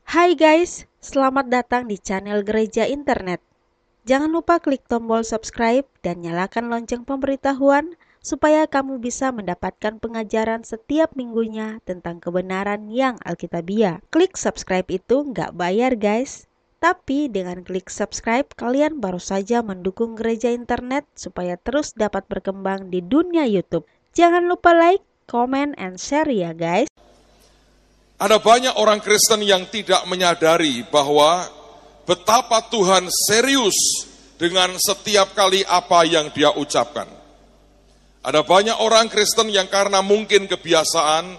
Hai guys, selamat datang di channel Gereja Internet. Jangan lupa klik tombol subscribe dan nyalakan lonceng pemberitahuan supaya kamu bisa mendapatkan pengajaran setiap minggunya tentang kebenaran yang alkitabiah. Klik subscribe itu nggak bayar guys, tapi dengan klik subscribe kalian baru saja mendukung Gereja Internet supaya terus dapat berkembang di dunia YouTube. Jangan lupa like, comment, and share ya guys. Ada banyak orang Kristen yang tidak menyadari bahwa betapa Tuhan serius dengan setiap kali apa yang Dia ucapkan. Ada banyak orang Kristen yang karena mungkin kebiasaan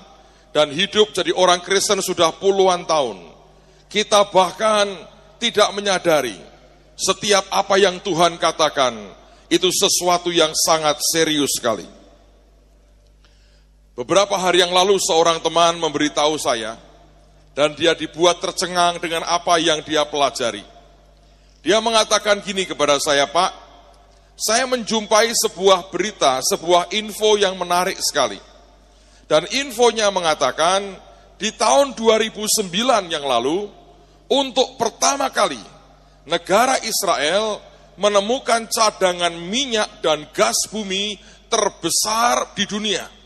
dan hidup jadi orang Kristen sudah puluhan tahun, kita bahkan tidak menyadari setiap apa yang Tuhan katakan itu sesuatu yang sangat serius sekali. Beberapa hari yang lalu seorang teman memberitahu saya, dan dia dibuat tercengang dengan apa yang dia pelajari. Dia mengatakan gini kepada saya, Pak, saya menjumpai sebuah berita, sebuah info yang menarik sekali. Dan infonya mengatakan, di tahun 2009 yang lalu, untuk pertama kali, negara Israel menemukan cadangan minyak dan gas bumi terbesar di dunia.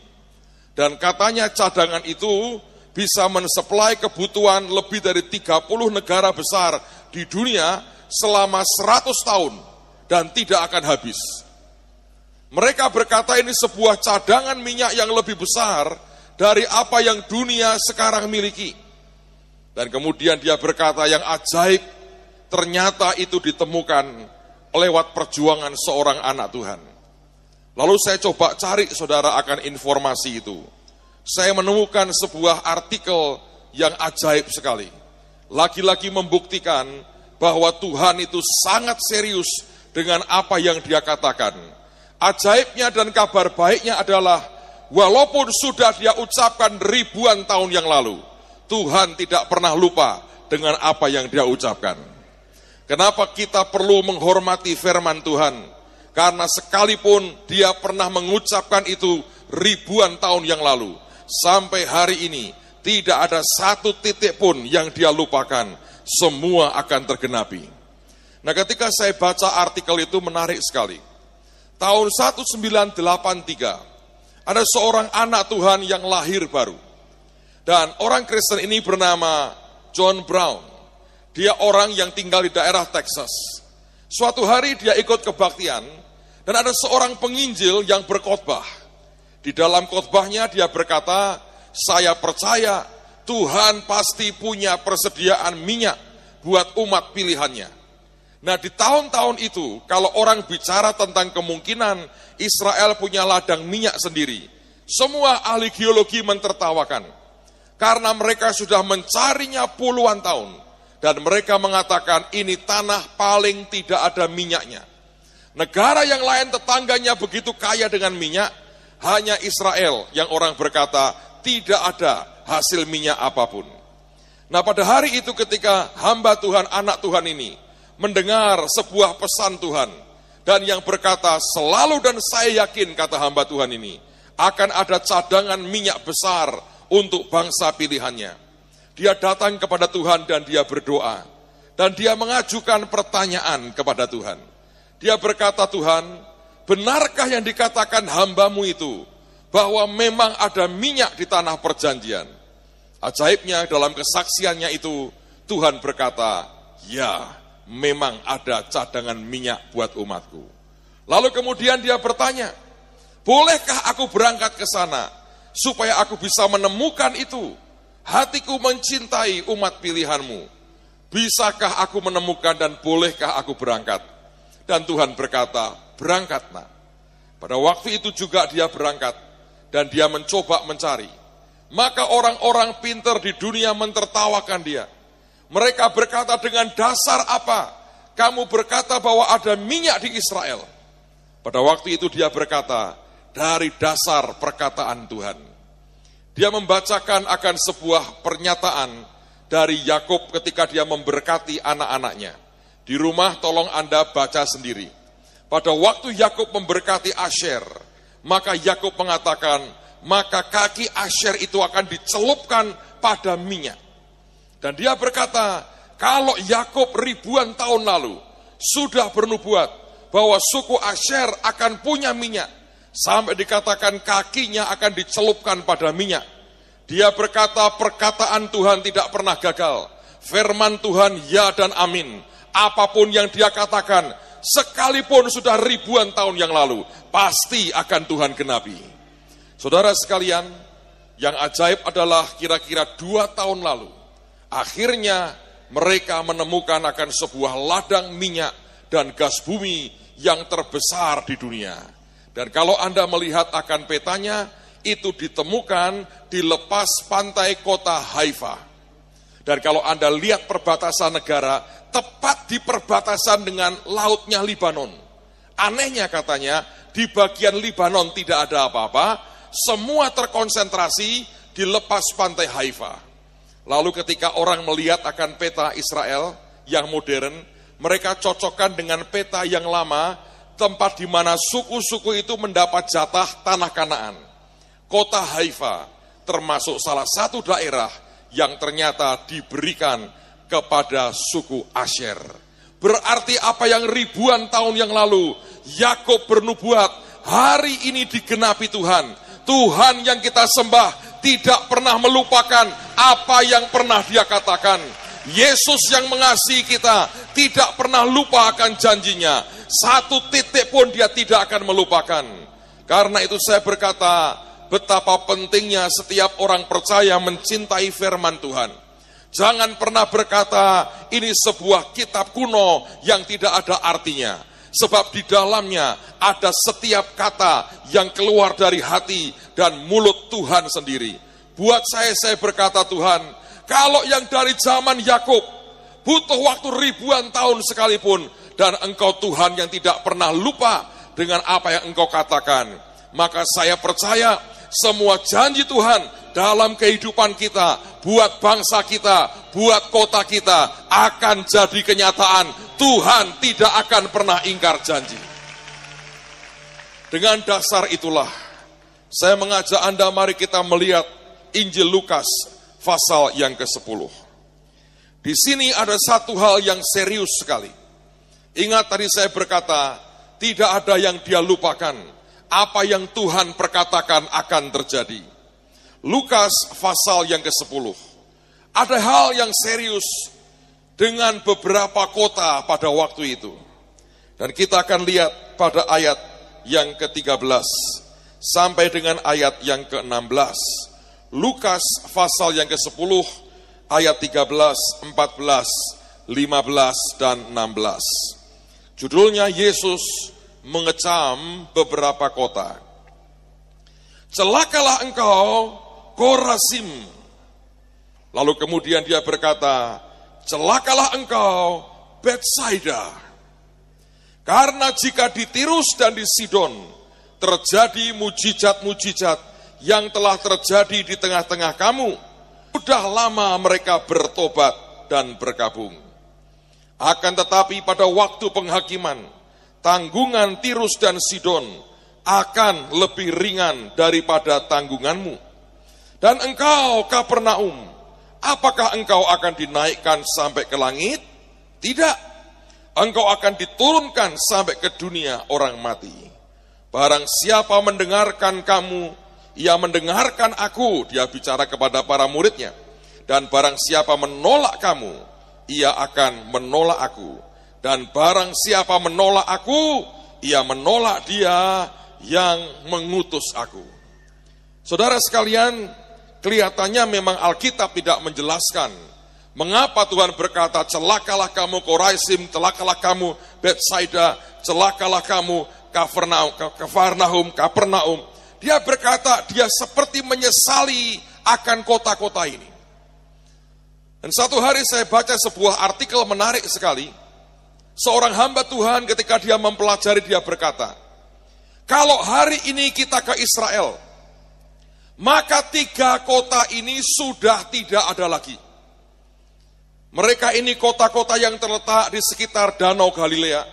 Dan katanya cadangan itu bisa mensuplai kebutuhan lebih dari 30 negara besar di dunia selama 100 tahun dan tidak akan habis. Mereka berkata ini sebuah cadangan minyak yang lebih besar dari apa yang dunia sekarang miliki. Dan kemudian dia berkata yang ajaib, ternyata itu ditemukan lewat perjuangan seorang anak Tuhan. Lalu saya coba cari saudara akan informasi itu. Saya menemukan sebuah artikel yang ajaib sekali. Lagi-lagi membuktikan bahwa Tuhan itu sangat serius dengan apa yang Dia katakan. Ajaibnya dan kabar baiknya adalah, walaupun sudah Dia ucapkan ribuan tahun yang lalu, Tuhan tidak pernah lupa dengan apa yang Dia ucapkan. Kenapa kita perlu menghormati firman Tuhan? Karena sekalipun Dia pernah mengucapkan itu ribuan tahun yang lalu, sampai hari ini tidak ada satu titik pun yang Dia lupakan, semua akan tergenapi. Nah, ketika saya baca artikel itu menarik sekali. Tahun 1983 ada seorang anak Tuhan yang lahir baru. Dan orang Kristen ini bernama John Brown. Dia orang yang tinggal di daerah Texas. Suatu hari dia ikut kebaktian dan ada seorang penginjil yang berkhotbah. Di dalam khotbahnya dia berkata, saya percaya Tuhan pasti punya persediaan minyak buat umat pilihannya. Nah, di tahun-tahun itu, kalau orang bicara tentang kemungkinan Israel punya ladang minyak sendiri, semua ahli geologi mentertawakan. Karena mereka sudah mencarinya puluhan tahun. Dan mereka mengatakan ini tanah paling tidak ada minyaknya. Negara yang lain tetangganya begitu kaya dengan minyak, hanya Israel yang orang berkata tidak ada hasil minyak apapun. Nah, pada hari itu ketika hamba Tuhan, anak Tuhan ini mendengar sebuah pesan Tuhan, dan yang berkata selalu dan saya yakin, kata hamba Tuhan ini, akan ada cadangan minyak besar untuk bangsa pilihannya. Dia datang kepada Tuhan dan dia berdoa. Dan dia mengajukan pertanyaan kepada Tuhan. Dia berkata, Tuhan, benarkah yang dikatakan hambamu itu, bahwa memang ada minyak di tanah perjanjian? Ajaibnya dalam kesaksiannya itu, Tuhan berkata, ya, memang ada cadangan minyak buat umatku. Lalu kemudian dia bertanya, bolehkah aku berangkat ke sana, supaya aku bisa menemukan itu? Hatiku mencintai umat pilihanmu. Bisakah aku menemukan dan bolehkah aku berangkat? Dan Tuhan berkata, berangkat nak. Pada waktu itu juga dia berangkat. Dan dia mencoba mencari. Maka orang-orang pintar di dunia mentertawakan dia. Mereka berkata, dengan dasar apa kamu berkata bahwa ada minyak di Israel? Pada waktu itu dia berkata, dari dasar perkataan Tuhan. Dia membacakan akan sebuah pernyataan dari Yakub ketika dia memberkati anak-anaknya. Di rumah tolong Anda baca sendiri. Pada waktu Yakub memberkati Asher, maka Yakub mengatakan, maka kaki Asher itu akan dicelupkan pada minyak. Dan dia berkata, kalau Yakub ribuan tahun lalu sudah bernubuat bahwa suku Asher akan punya minyak, sampai dikatakan kakinya akan dicelupkan pada minyak. Dia berkata perkataan Tuhan tidak pernah gagal. Firman Tuhan ya dan amin. Apapun yang dia katakan, sekalipun sudah ribuan tahun yang lalu, pasti akan Tuhan genapi. Saudara sekalian, yang ajaib adalah kira-kira 2 tahun lalu, akhirnya mereka menemukan akan sebuah ladang minyak dan gas bumi yang terbesar di dunia. Dan kalau Anda melihat akan petanya, itu ditemukan di lepas pantai kota Haifa. Dan kalau Anda lihat perbatasan negara, tepat di perbatasan dengan lautnya Libanon. Anehnya katanya, di bagian Libanon tidak ada apa-apa, semua terkonsentrasi di lepas pantai Haifa. Lalu ketika orang melihat akan peta Israel yang modern, mereka cocokkan dengan peta yang lama, tempat di mana suku-suku itu mendapat jatah tanah Kanaan. Kota Haifa termasuk salah satu daerah yang ternyata diberikan kepada suku Asher. Berarti apa yang ribuan tahun yang lalu Yakub bernubuat, hari ini digenapi Tuhan. Tuhan yang kita sembah tidak pernah melupakan apa yang pernah dia katakan. Yesus yang mengasihi kita tidak pernah lupa akan janjinya. 1 titik pun dia tidak akan melupakan. Karena itu saya berkata, betapa pentingnya setiap orang percaya mencintai firman Tuhan. Jangan pernah berkata, ini sebuah kitab kuno yang tidak ada artinya. Sebab di dalamnya ada setiap kata yang keluar dari hati dan mulut Tuhan sendiri. Buat saya berkata Tuhan, kalau yang dari zaman Yakub butuh waktu ribuan tahun sekalipun, dan engkau Tuhan yang tidak pernah lupa dengan apa yang engkau katakan, maka saya percaya semua janji Tuhan dalam kehidupan kita, buat bangsa kita, buat kota kita, akan jadi kenyataan. Tuhan tidak akan pernah ingkar janji. Dengan dasar itulah, saya mengajak Anda, mari kita melihat Injil Lukas pasal yang ke-10. Di sini ada satu hal yang serius sekali. Ingat tadi saya berkata, tidak ada yang dia lupakan. Apa yang Tuhan perkatakan akan terjadi. Lukas pasal yang ke-10. Ada hal yang serius dengan beberapa kota pada waktu itu. Dan kita akan lihat pada ayat yang ke-13 sampai dengan ayat yang ke-16. Lukas pasal yang ke-10 ayat 13, 14, 15 dan 16. Judulnya Yesus mengecam beberapa kota. Celakalah engkau Korazim. Lalu kemudian dia berkata, celakalah engkau Betsaida. Karena jika di Tirus dan di Sidon terjadi mujizat-mujizat yang telah terjadi di tengah-tengah kamu, sudah lama mereka bertobat dan bergabung. Akan tetapi pada waktu penghakiman, tanggungan Tirus dan Sidon akan lebih ringan daripada tanggunganmu. Dan engkau Kapernaum, apakah engkau akan dinaikkan sampai ke langit? Tidak, engkau akan diturunkan sampai ke dunia orang mati. Barang siapa mendengarkan kamu, ia mendengarkan aku, dia bicara kepada para muridnya. Dan barang siapa menolak kamu, ia akan menolak aku. Dan barang siapa menolak aku, ia menolak dia yang mengutus aku. Saudara sekalian, kelihatannya memang Alkitab tidak menjelaskan mengapa Tuhan berkata, celakalah kamu Korazim, celakalah kamu Betsaida, celakalah kamu Kapernaum. Dia berkata, dia seperti menyesali akan kota-kota ini. Dan satu hari saya baca sebuah artikel menarik sekali. Seorang hamba Tuhan ketika dia mempelajari, dia berkata, kalau hari ini kita ke Israel, maka 3 kota ini sudah tidak ada lagi. Mereka ini kota-kota yang terletak di sekitar Danau Galilea.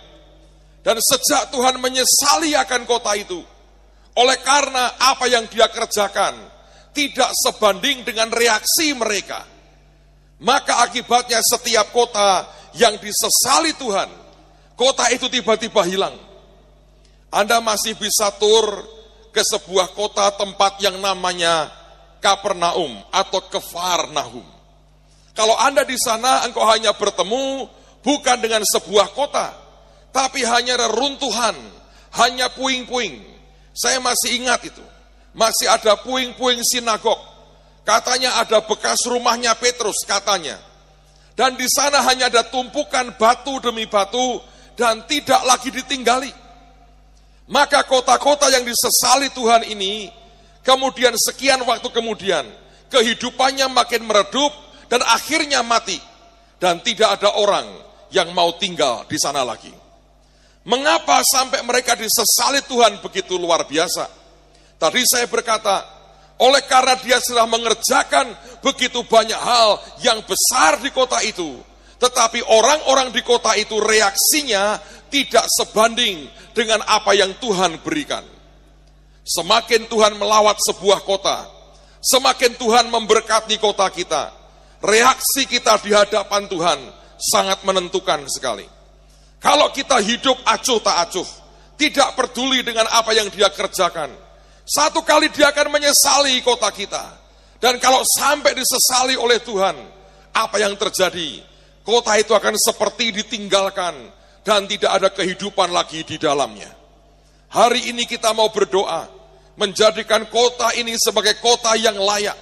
Dan sejak Tuhan menyesali akan kota itu, oleh karena apa yang dia kerjakan tidak sebanding dengan reaksi mereka, Maka akibatnya setiap kota yang disesali Tuhan, kota itu tiba-tiba hilang. Anda masih bisa tur ke sebuah kota tempat yang namanya Kapernaum atau Kefarnahum. Kalau Anda di sana, engkau hanya bertemu bukan dengan sebuah kota, tapi hanya reruntuhan, hanya puing-puing. Saya masih ingat itu. Masih ada puing-puing sinagog. Katanya ada bekas rumahnya Petrus, katanya. Dan di sana hanya ada tumpukan batu demi batu dan tidak lagi ditinggali. Maka kota-kota yang disesali Tuhan ini, kemudian sekian waktu kemudian, kehidupannya makin meredup dan akhirnya mati. Dan tidak ada orang yang mau tinggal di sana lagi. Mengapa sampai mereka disesali Tuhan begitu luar biasa? Tadi saya berkata, oleh karena dia sudah mengerjakan begitu banyak hal yang besar di kota itu, tetapi orang-orang di kota itu reaksinya tidak sebanding dengan apa yang Tuhan berikan. Semakin Tuhan melawat sebuah kota, semakin Tuhan memberkati kota kita, reaksi kita di hadapan Tuhan sangat menentukan sekali. Kalau kita hidup acuh tak acuh, tidak peduli dengan apa yang dia kerjakan, satu kali dia akan menyesali kota kita. Dan kalau sampai disesali oleh Tuhan, apa yang terjadi? Kota itu akan seperti ditinggalkan dan tidak ada kehidupan lagi di dalamnya. Hari ini kita mau berdoa, menjadikan kota ini sebagai kota yang layak.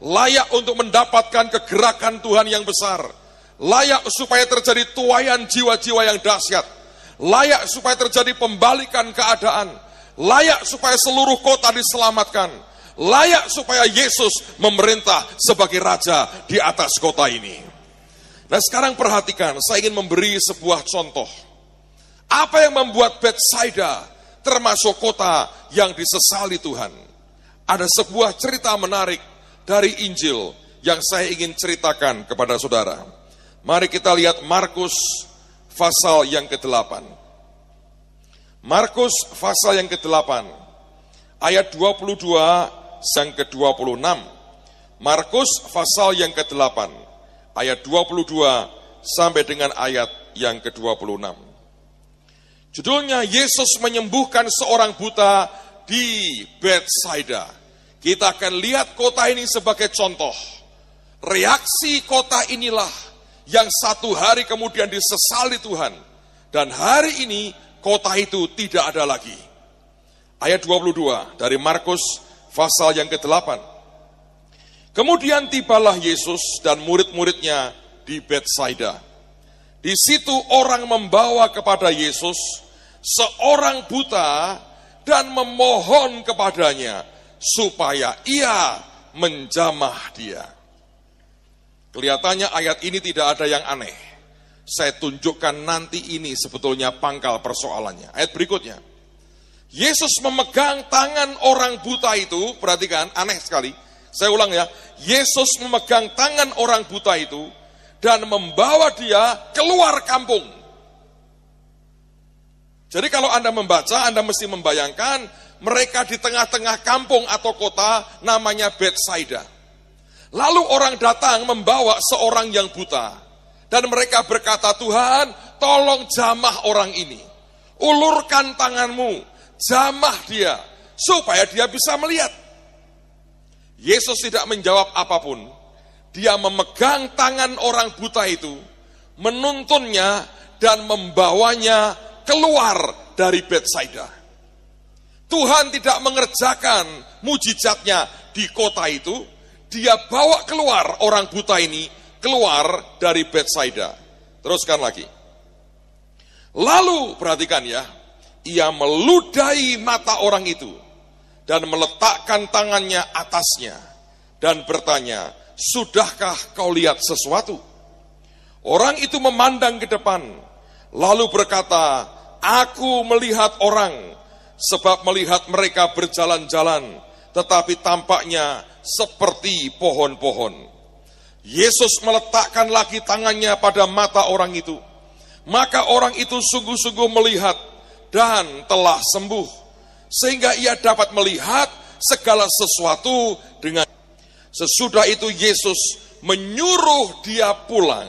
Layak untuk mendapatkan kegerakan Tuhan yang besar. Layak supaya terjadi tuaian jiwa-jiwa yang dahsyat. Layak supaya terjadi pembalikan keadaan. Layak supaya seluruh kota diselamatkan. Layak supaya Yesus memerintah sebagai raja di atas kota ini. Nah sekarang perhatikan, saya ingin memberi sebuah contoh. Apa yang membuat Betsaida termasuk kota yang disesali Tuhan? Ada sebuah cerita menarik dari Injil yang saya ingin ceritakan kepada saudara. Mari kita lihat Markus pasal yang ke-8. Markus pasal yang ke-8, ayat 22 sampai ke-26. Markus pasal yang ke-8, ayat 22 sampai dengan ayat yang ke-26. Judulnya, Yesus menyembuhkan seorang buta di Betsaida. Kita akan lihat kota ini sebagai contoh. Reaksi kota inilah yang satu hari kemudian disesali Tuhan. Dan hari ini kota itu tidak ada lagi. Ayat 22 dari Markus pasal yang ke-8. Kemudian tibalah Yesus dan murid-muridnya di Betsaida. Di situ orang membawa kepada Yesus seorang buta dan memohon kepadanya supaya ia menjamah dia. Kelihatannya ayat ini tidak ada yang aneh. Saya tunjukkan nanti ini sebetulnya pangkal persoalannya. Ayat berikutnya. Yesus memegang tangan orang buta itu, perhatikan, aneh sekali. Saya ulang ya. Yesus memegang tangan orang buta itu dan membawa dia keluar kampung. Jadi kalau Anda membaca, Anda mesti membayangkan mereka di tengah-tengah kampung atau kota namanya Betsaida. Lalu orang datang membawa seorang yang buta. Dan mereka berkata, Tuhan, tolong jamah orang ini. Ulurkan tanganmu, jamah dia, supaya dia bisa melihat. Yesus tidak menjawab apapun. Dia memegang tangan orang buta itu, menuntunnya dan membawanya keluar dari Betsaida. Tuhan tidak mengerjakan mujizatnya di kota itu. Dia bawa keluar orang buta ini, keluar dari Betsaida. Teruskan lagi. Lalu, perhatikan ya, ia meludahi mata orang itu, dan meletakkan tangannya atasnya, dan bertanya, sudahkah kau lihat sesuatu? Orang itu memandang ke depan, lalu berkata, aku melihat orang, sebab melihat mereka berjalan-jalan, tetapi tampaknya seperti pohon-pohon. Yesus meletakkan lagi tangannya pada mata orang itu. Maka orang itu sungguh-sungguh melihat dan telah sembuh. Sehingga ia dapat melihat segala sesuatu dengan. Sesudah itu Yesus menyuruh dia pulang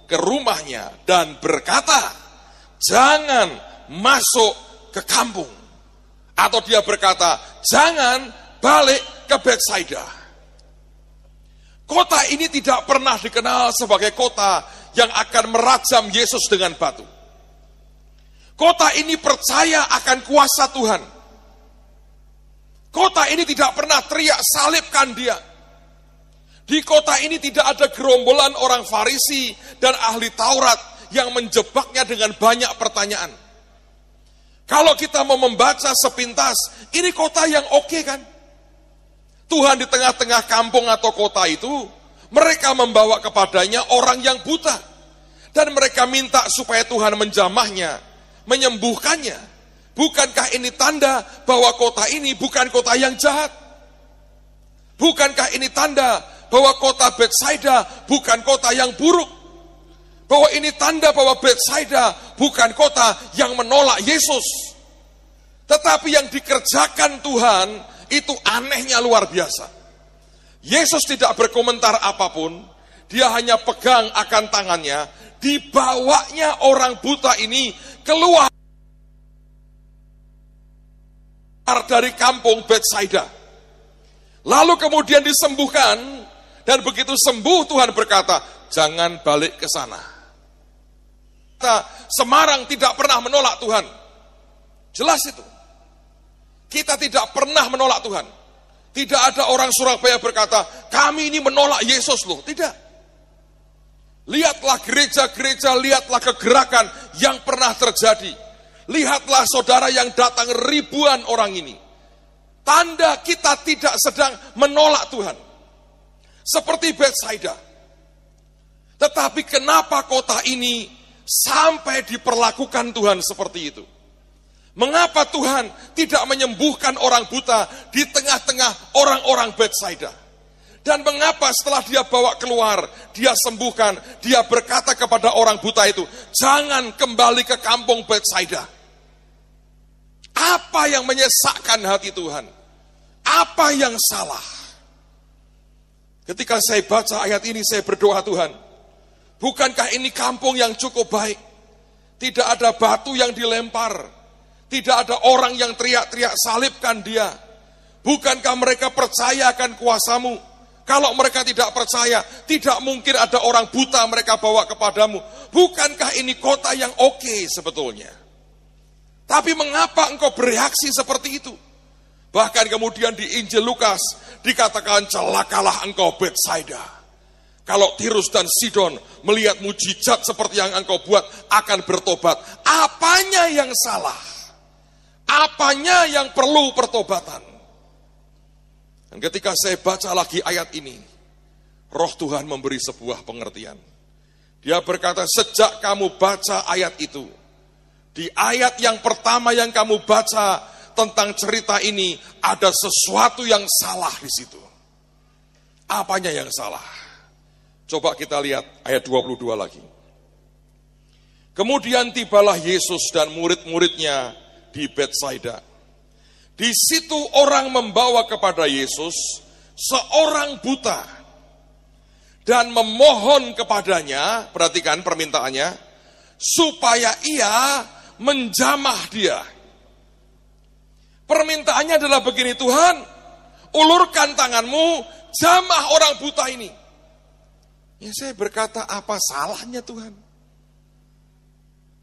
ke rumahnya dan berkata, jangan masuk ke kampung. Atau dia berkata, jangan balik ke Betsaida. Kota ini tidak pernah dikenal sebagai kota yang akan merajam Yesus dengan batu. Kota ini percaya akan kuasa Tuhan. Kota ini tidak pernah teriak salibkan dia. Di kota ini tidak ada gerombolan orang Farisi dan ahli Taurat yang menjebaknya dengan banyak pertanyaan. Kalau kita mau membaca sepintas, ini kota yang oke kan? Tuhan di tengah-tengah kampung atau kota itu, mereka membawa kepadanya orang yang buta. Dan mereka minta supaya Tuhan menjamahnya, menyembuhkannya. Bukankah ini tanda bahwa kota ini bukan kota yang jahat? Bukankah ini tanda bahwa kota Betsaida bukan kota yang buruk? Bahwa ini tanda bahwa Betsaida bukan kota yang menolak Yesus. Tetapi yang dikerjakan Tuhan itu anehnya luar biasa. Yesus tidak berkomentar apapun, dia hanya pegang akan tangannya, dibawanya orang buta ini keluar dari kampung Betsaida. Lalu kemudian disembuhkan, dan begitu sembuh Tuhan berkata, jangan balik ke sana. Semarang tidak pernah menolak Tuhan. Jelas itu. Kita tidak pernah menolak Tuhan. Tidak ada orang Surabaya berkata, kami ini menolak Yesus loh. Tidak. Lihatlah gereja-gereja, lihatlah kegerakan yang pernah terjadi. Lihatlah saudara yang datang ribuan orang ini. Tanda kita tidak sedang menolak Tuhan. Seperti Betsaida. Tetapi kenapa kota ini sampai diperlakukan Tuhan seperti itu? Mengapa Tuhan tidak menyembuhkan orang buta di tengah-tengah orang-orang Betsaida? Dan mengapa setelah dia bawa keluar, dia sembuhkan, dia berkata kepada orang buta itu, jangan kembali ke kampung Betsaida. Apa yang menyesakkan hati Tuhan? Apa yang salah? Ketika saya baca ayat ini, saya berdoa, Tuhan, bukankah ini kampung yang cukup baik? Tidak ada batu yang dilempar. Tidak ada orang yang teriak-teriak salibkan dia. Bukankah mereka percaya akan kuasa-Mu? Kalau mereka tidak percaya, tidak mungkin ada orang buta mereka bawa kepadamu. Bukankah ini kota yang oke sebetulnya? Tapi mengapa engkau bereaksi seperti itu? Bahkan kemudian di Injil Lukas dikatakan, celakalah engkau Betsaida. Kalau Tirus dan Sidon melihat mujizat seperti yang engkau buat, akan bertobat. Apanya yang salah? Apanya yang perlu pertobatan? Dan ketika saya baca lagi ayat ini, Roh Tuhan memberi sebuah pengertian. Dia berkata, sejak kamu baca ayat itu, di ayat yang pertama yang kamu baca tentang cerita ini, ada sesuatu yang salah di situ. Apanya yang salah? Coba kita lihat ayat 22 lagi. Kemudian tibalah Yesus dan murid-muridnya di Betsaida. Di situ orang membawa kepada Yesus seorang buta dan memohon kepadanya, perhatikan permintaannya, supaya ia menjamah dia. Permintaannya adalah begini, Tuhan, ulurkan tanganmu, jamah orang buta ini. Ya, saya berkata, apa salahnya Tuhan?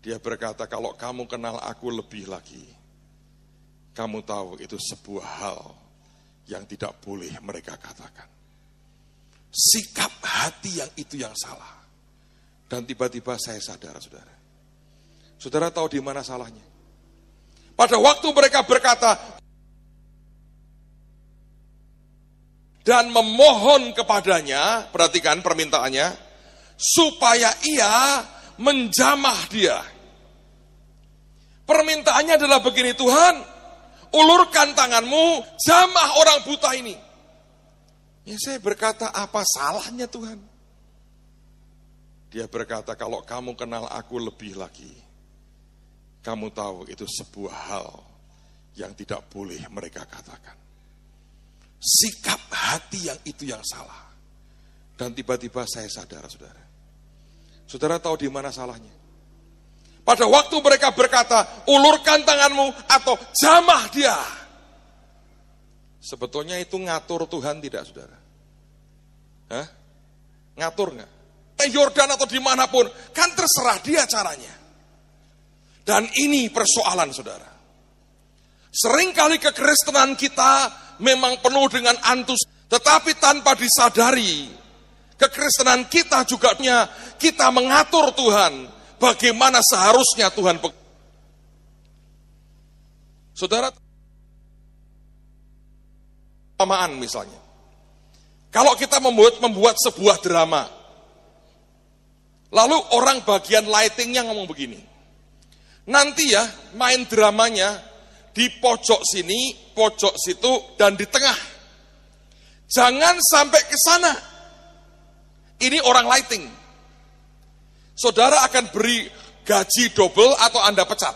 Dia berkata, kalau kamu kenal aku lebih lagi, kamu tahu itu sebuah hal yang tidak boleh mereka katakan. Sikap hati yang itu yang salah. Dan tiba-tiba saya sadar, saudara. Saudara tahu di mana salahnya? Pada waktu mereka berkata dan memohon kepadanya, perhatikan permintaannya, supaya ia menjamah dia. Permintaannya adalah begini, Tuhan, ulurkan tanganmu, jamah orang buta ini. Ya, saya berkata, apa salahnya Tuhan? Dia berkata, kalau kamu kenal aku lebih lagi, kamu tahu itu sebuah hal yang tidak boleh mereka katakan. Sikap hati yang itu yang salah. Dan tiba-tiba saya sadar, saudara. Saudara tahu di mana salahnya? Pada waktu mereka berkata, ulurkan tanganmu atau jamah dia. Sebetulnya itu ngatur Tuhan tidak, saudara? Hah? Ngatur nggak? Yordan atau dimanapun, kan terserah dia caranya. Dan ini persoalan, saudara. Seringkali kekristenan kita memang penuh dengan antus, tetapi tanpa disadari, kekristenan kita juga punya, kita mengatur Tuhan, bagaimana seharusnya Tuhan. Saudara, perumpamaan misalnya. Kalau kita membuat sebuah drama, lalu orang bagian lightingnya ngomong begini, nanti ya main dramanya di pojok sini, pojok situ, dan di tengah. Jangan sampai ke sana. Ini orang lighting. Saudara akan beri gaji double atau Anda pecat.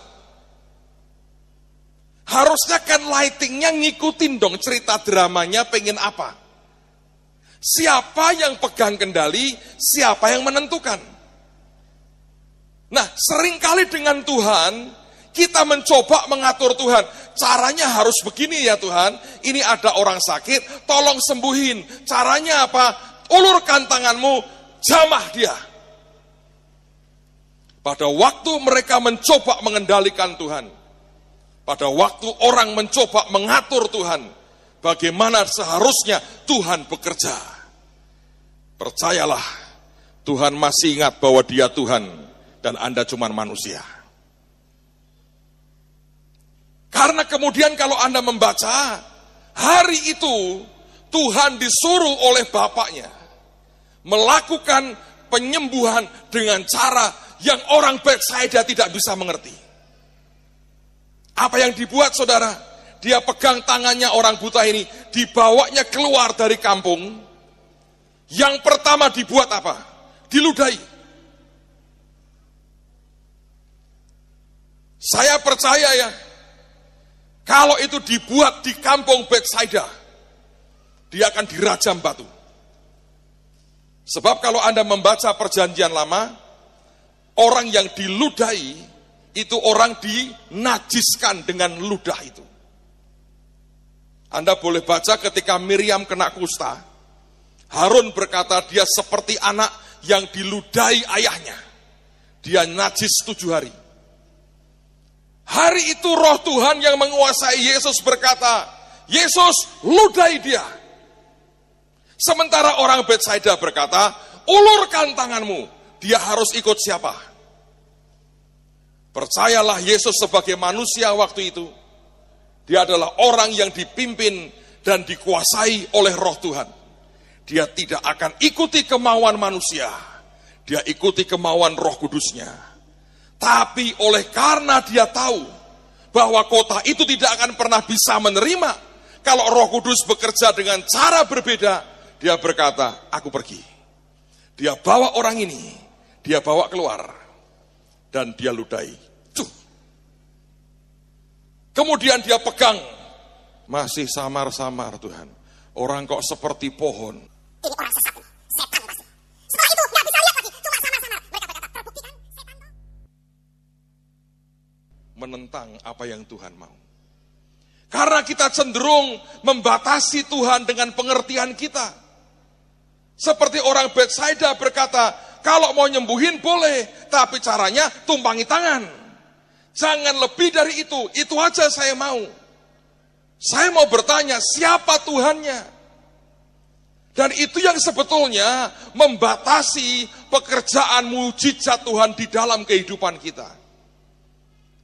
Harusnya kan lightingnya ngikutin dong cerita dramanya pengen apa. Siapa yang pegang kendali, siapa yang menentukan. Nah, seringkali dengan Tuhan, kita mencoba mengatur Tuhan. Caranya harus begini ya Tuhan, ini ada orang sakit, tolong sembuhin. Caranya apa? Ulurkan tanganmu, jamah dia. Pada waktu mereka mencoba mengendalikan Tuhan, pada waktu orang mencoba mengatur Tuhan, bagaimana seharusnya Tuhan bekerja. Percayalah, Tuhan masih ingat bahwa Dia Tuhan dan Anda cuma manusia. Karena kemudian kalau Anda membaca, hari itu Tuhan disuruh oleh Bapaknya melakukan penyembuhan dengan cara yang orang Betsaida tidak bisa mengerti. Apa yang dibuat, saudara? Dia pegang tangannya orang buta ini, dibawanya keluar dari kampung. Yang pertama dibuat apa? Diludahi. Saya percaya ya, kalau itu dibuat di kampung Betsaida, dia akan dirajam batu. Sebab kalau Anda membaca perjanjian lama, orang yang diludahi, itu orang dinajiskan dengan ludah itu. Anda boleh baca ketika Miriam kena kusta, Harun berkata dia seperti anak yang diludahi ayahnya. Dia najis 7 hari. Hari itu roh Tuhan yang menguasai Yesus berkata, Yesus ludahi dia. Sementara orang Betsaida berkata, ulurkan tanganmu. Dia harus ikut siapa? Percayalah, Yesus sebagai manusia waktu itu, dia adalah orang yang dipimpin dan dikuasai oleh roh Tuhan. Dia tidak akan ikuti kemauan manusia, dia ikuti kemauan Roh Kudusnya. Tapi oleh karena dia tahu bahwa kota itu tidak akan pernah bisa menerima kalau Roh Kudus bekerja dengan cara berbeda, dia berkata, aku pergi. Dia bawa orang ini, dia bawa keluar, dan dia ludahi. Kemudian dia pegang, masih samar-samar Tuhan. Orang kok seperti pohon. Ini orang sesat, setan pasti. Setelah itu nggak bisa lihat lagi, cuma samar-samar. Mereka berkata, terbukti kan setan toh? Menentang apa yang Tuhan mau. Karena kita cenderung membatasi Tuhan dengan pengertian kita. Seperti orang Betsaida berkata, kalau mau nyembuhin boleh, tapi caranya tumpangi tangan. Jangan lebih dari itu aja saya mau. Saya mau bertanya, siapa Tuhannya? Dan itu yang sebetulnya membatasi pekerjaan mujizat Tuhan di dalam kehidupan kita.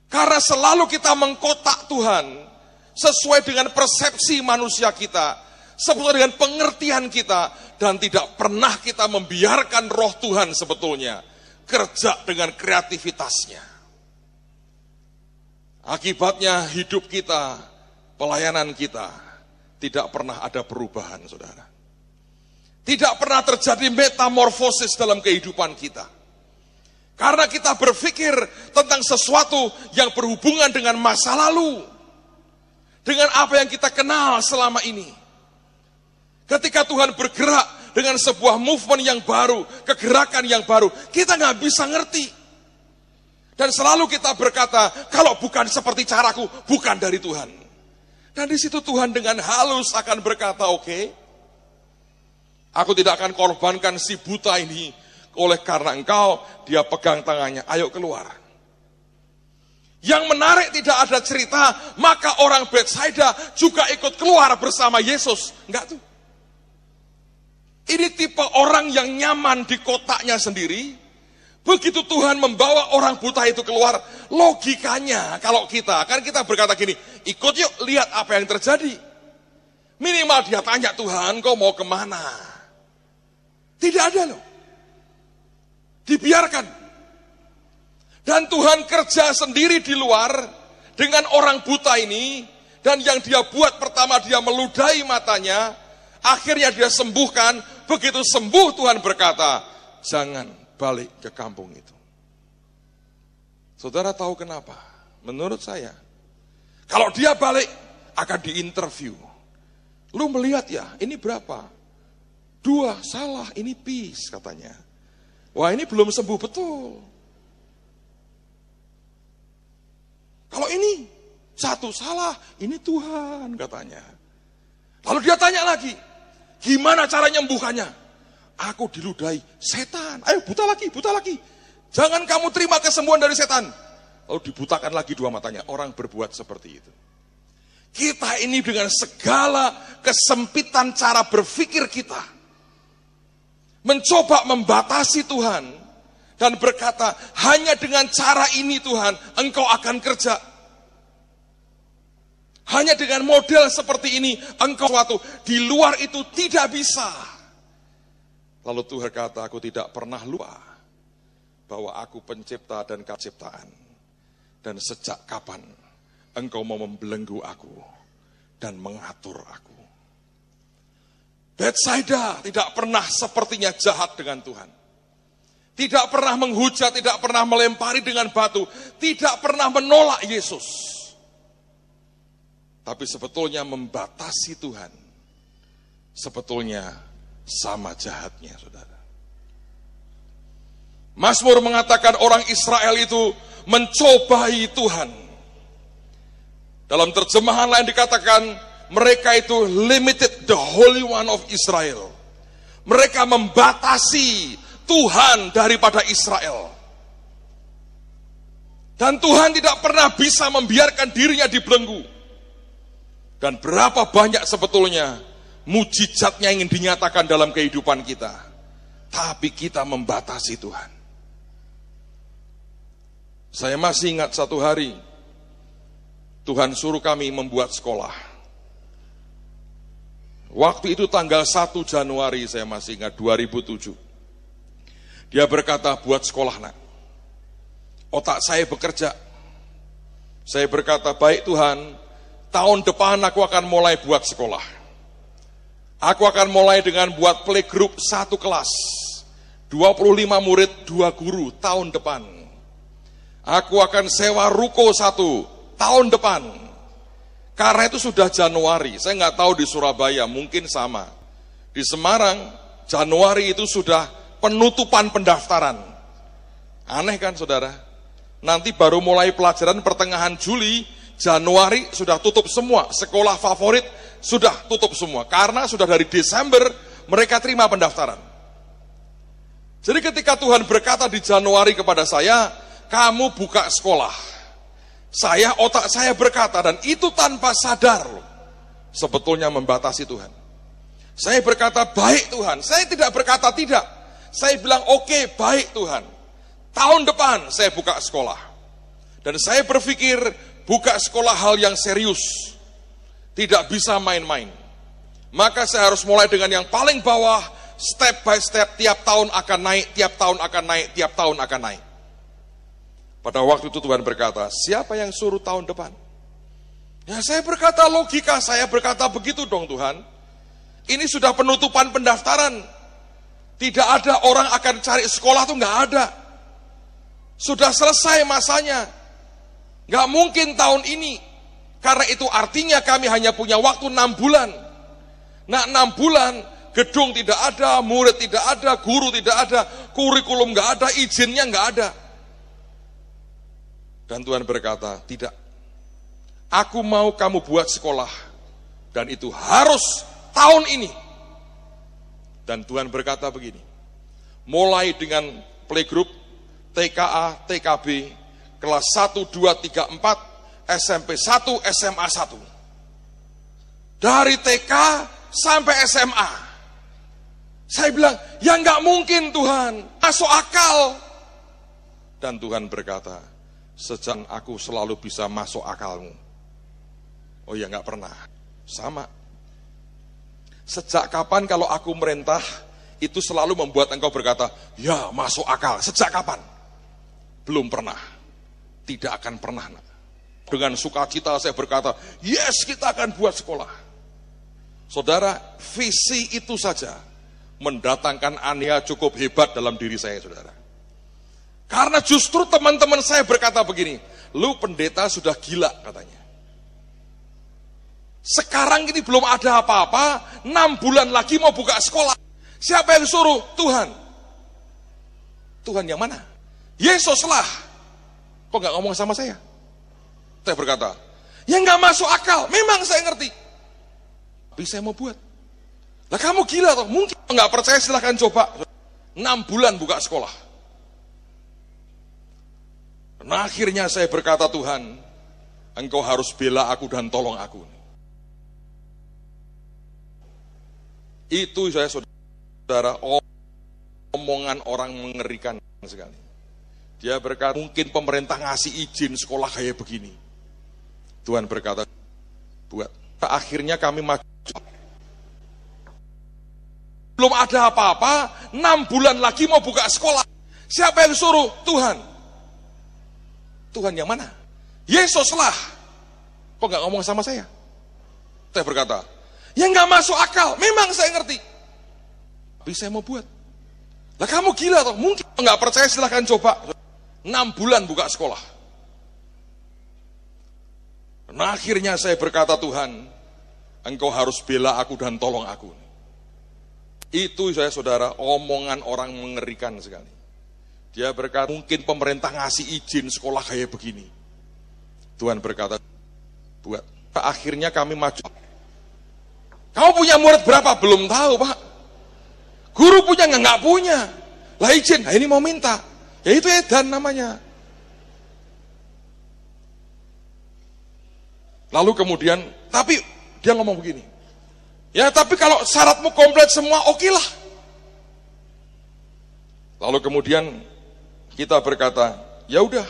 Karena selalu kita mengkotak Tuhan sesuai dengan persepsi manusia kita, sesuai dengan pengertian kita, dan tidak pernah kita membiarkan roh Tuhan sebetulnya kerja dengan kreativitasnya. Akibatnya hidup kita, pelayanan kita tidak pernah ada perubahan, saudara. Tidak pernah terjadi metamorfosis dalam kehidupan kita. Karena kita berpikir tentang sesuatu yang berhubungan dengan masa lalu. Dengan apa yang kita kenal selama ini. Ketika Tuhan bergerak dengan sebuah movement yang baru, kegerakan yang baru. Kita nggak bisa ngerti. Dan selalu kita berkata, kalau bukan seperti caraku, bukan dari Tuhan. Dan di situ Tuhan dengan halus akan berkata, oke, aku tidak akan korbankan si buta ini. Oleh karena engkau, dia pegang tangannya, ayo keluar. Yang menarik tidak ada cerita, maka orang Betsaida juga ikut keluar bersama Yesus. Enggak tuh. Ini tipe orang yang nyaman di kotaknya sendiri. Begitu Tuhan membawa orang buta itu keluar, logikanya kalau kita, kan kita berkata gini, ikut yuk lihat apa yang terjadi. Minimal dia tanya, Tuhan kau mau kemana? Tidak ada loh. Dibiarkan. Dan Tuhan kerja sendiri di luar dengan orang buta ini, dan yang dia buat pertama dia meludahi matanya, akhirnya dia sembuhkan. Begitu sembuh Tuhan berkata, jangan balik ke kampung itu. Saudara tahu kenapa? Menurut saya, kalau dia balik akan diinterview. Lu melihat ya, ini berapa? 2, salah, ini peace katanya. Wah, ini belum sembuh betul. Kalau ini 1 salah, ini Tuhan katanya. Lalu dia tanya lagi, gimana cara nyembuhkannya? Aku diludahi setan. Ayo buta lagi, buta lagi. Jangan kamu terima kesembuhan dari setan. Lalu dibutakan lagi 2 matanya. Orang berbuat seperti itu. Kita ini dengan segala kesempitan cara berpikir kita, mencoba membatasi Tuhan. Dan berkata, hanya dengan cara ini Tuhan, engkau akan kerja. Hanya dengan model seperti ini, engkau suatu. Di luar itu tidak bisa. Lalu Tuhan kata, aku tidak pernah lupa bahwa aku pencipta dan ciptaan. Dan sejak kapan engkau mau membelenggu aku dan mengatur aku. Betsaida tidak pernah sepertinya jahat dengan Tuhan. Tidak pernah menghujat, tidak pernah melempari dengan batu. Tidak pernah menolak Yesus. Tapi sebetulnya membatasi Tuhan. Sebetulnya sama jahatnya, saudara. Mazmur mengatakan orang Israel itu mencobai Tuhan. Dalam terjemahan lain dikatakan, mereka itu limited the Holy One of Israel. Mereka membatasi Tuhan daripada Israel. Dan Tuhan tidak pernah bisa membiarkan dirinya dibelenggu. Dan berapa banyak sebetulnya mujizatnya ingin dinyatakan dalam kehidupan kita. Tapi kita membatasi Tuhan. Saya masih ingat satu hari, Tuhan suruh kami membuat sekolah. Waktu itu tanggal 1 Januari, saya masih ingat, 2007. Dia berkata, buat sekolah nak. Otak saya bekerja. Saya berkata, baik Tuhan, tahun depan aku akan mulai buat sekolah. Aku akan mulai dengan buat playgroup 1 kelas. 25 murid, 2 guru tahun depan. Aku akan sewa ruko 1 tahun depan. Karena itu sudah Januari. Saya nggak tahu di Surabaya, mungkin sama. Di Semarang, Januari itu sudah penutupan pendaftaran. Aneh kan saudara? Nanti baru mulai pelajaran pertengahan Juli, Januari sudah tutup semua. Sekolah favorit sudah tutup semua. Karena sudah dari Desember mereka terima pendaftaran. Jadi ketika Tuhan berkata di Januari kepada saya, kamu buka sekolah. Otak saya berkata, dan itu tanpa sadar loh, sebetulnya membatasi Tuhan. Saya berkata, baik Tuhan. Saya tidak berkata tidak. Saya bilang, oke, baik Tuhan. Tahun depan saya buka sekolah. Dan saya berpikir, buka sekolah hal yang serius. Tidak bisa main-main. Maka saya harus mulai dengan yang paling bawah, step by step, tiap tahun akan naik, tiap tahun akan naik, tiap tahun akan naik. Pada waktu itu Tuhan berkata, siapa yang suruh tahun depan? Ya saya berkata logika, saya berkata begitu dong Tuhan. Ini sudah penutupan pendaftaran. Tidak ada orang akan cari sekolah tuh nggak ada. Sudah selesai masanya. Nggak mungkin tahun ini. Karena itu artinya kami hanya punya waktu 6 bulan. Nah 6 bulan Gedung tidak ada, murid tidak ada, guru tidak ada, kurikulum nggak ada, izinnya nggak ada. Dan Tuhan berkata, tidak. Aku mau kamu buat sekolah. Dan itu harus tahun ini. Dan Tuhan berkata begini, mulai dengan playgroup, TKA, TKB, kelas 1, 2, 3, 4, SMP 1, SMA 1. Dari TK sampai SMA. Saya bilang, ya nggak mungkin Tuhan, masuk akal. Dan Tuhan berkata, sejak aku selalu bisa masuk akalmu. Oh ya, nggak pernah. Sama. Sejak kapan kalau aku merintah, itu selalu membuat engkau berkata, ya masuk akal. Sejak kapan? Belum pernah. Tidak akan pernah. Dengan sukacita saya berkata, yes, kita akan buat sekolah. Saudara, visi itu saja mendatangkan ania cukup hebat dalam diri saya, saudara. Karena justru teman-teman saya berkata begini, lu pendeta sudah gila katanya. Sekarang ini belum ada apa-apa, 6 bulan lagi mau buka sekolah. Siapa yang suruh? Tuhan. Tuhan yang mana? Yesus lah. Kok gak ngomong sama saya? Saya berkata, ya gak masuk akal. Memang saya ngerti. Tapi saya mau buat. Lah kamu gila toh? Mungkin gak percaya silahkan coba. 6 bulan buka sekolah. Nah akhirnya saya berkata, Tuhan, engkau harus bela aku dan tolong aku. Itu saya saudara, omongan orang mengerikan sekali. Dia berkata, mungkin pemerintah ngasih izin sekolah kayak begini. Tuhan berkata, buat. Akhirnya kami maju. Belum ada apa-apa, 6 bulan lagi mau buka sekolah. Siapa yang suruh? Tuhan. Tuhan yang mana? Yesus lah. Kok gak ngomong sama saya? Saya berkata, ya gak masuk akal. Memang saya ngerti. Tapi saya mau buat. Lah kamu gila toh? Mungkin gak percaya silahkan coba. 6 bulan buka sekolah. Nah akhirnya saya berkata, Tuhan, engkau harus bela aku dan tolong aku. Itu saya saudara, omongan orang mengerikan sekali. Dia berkata, mungkin pemerintah ngasih izin sekolah kayak begini. Tuhan berkata, buat. Akhirnya kami maju. Kamu punya murid berapa? Belum tahu, Pak. Guru punya nggak punya. Lah izin, nah ini mau minta. Ya itu edan namanya. Lalu kemudian, tapi dia ngomong begini. Ya tapi kalau syaratmu komplit semua, oke lah. Lalu kemudian kita berkata, ya udah,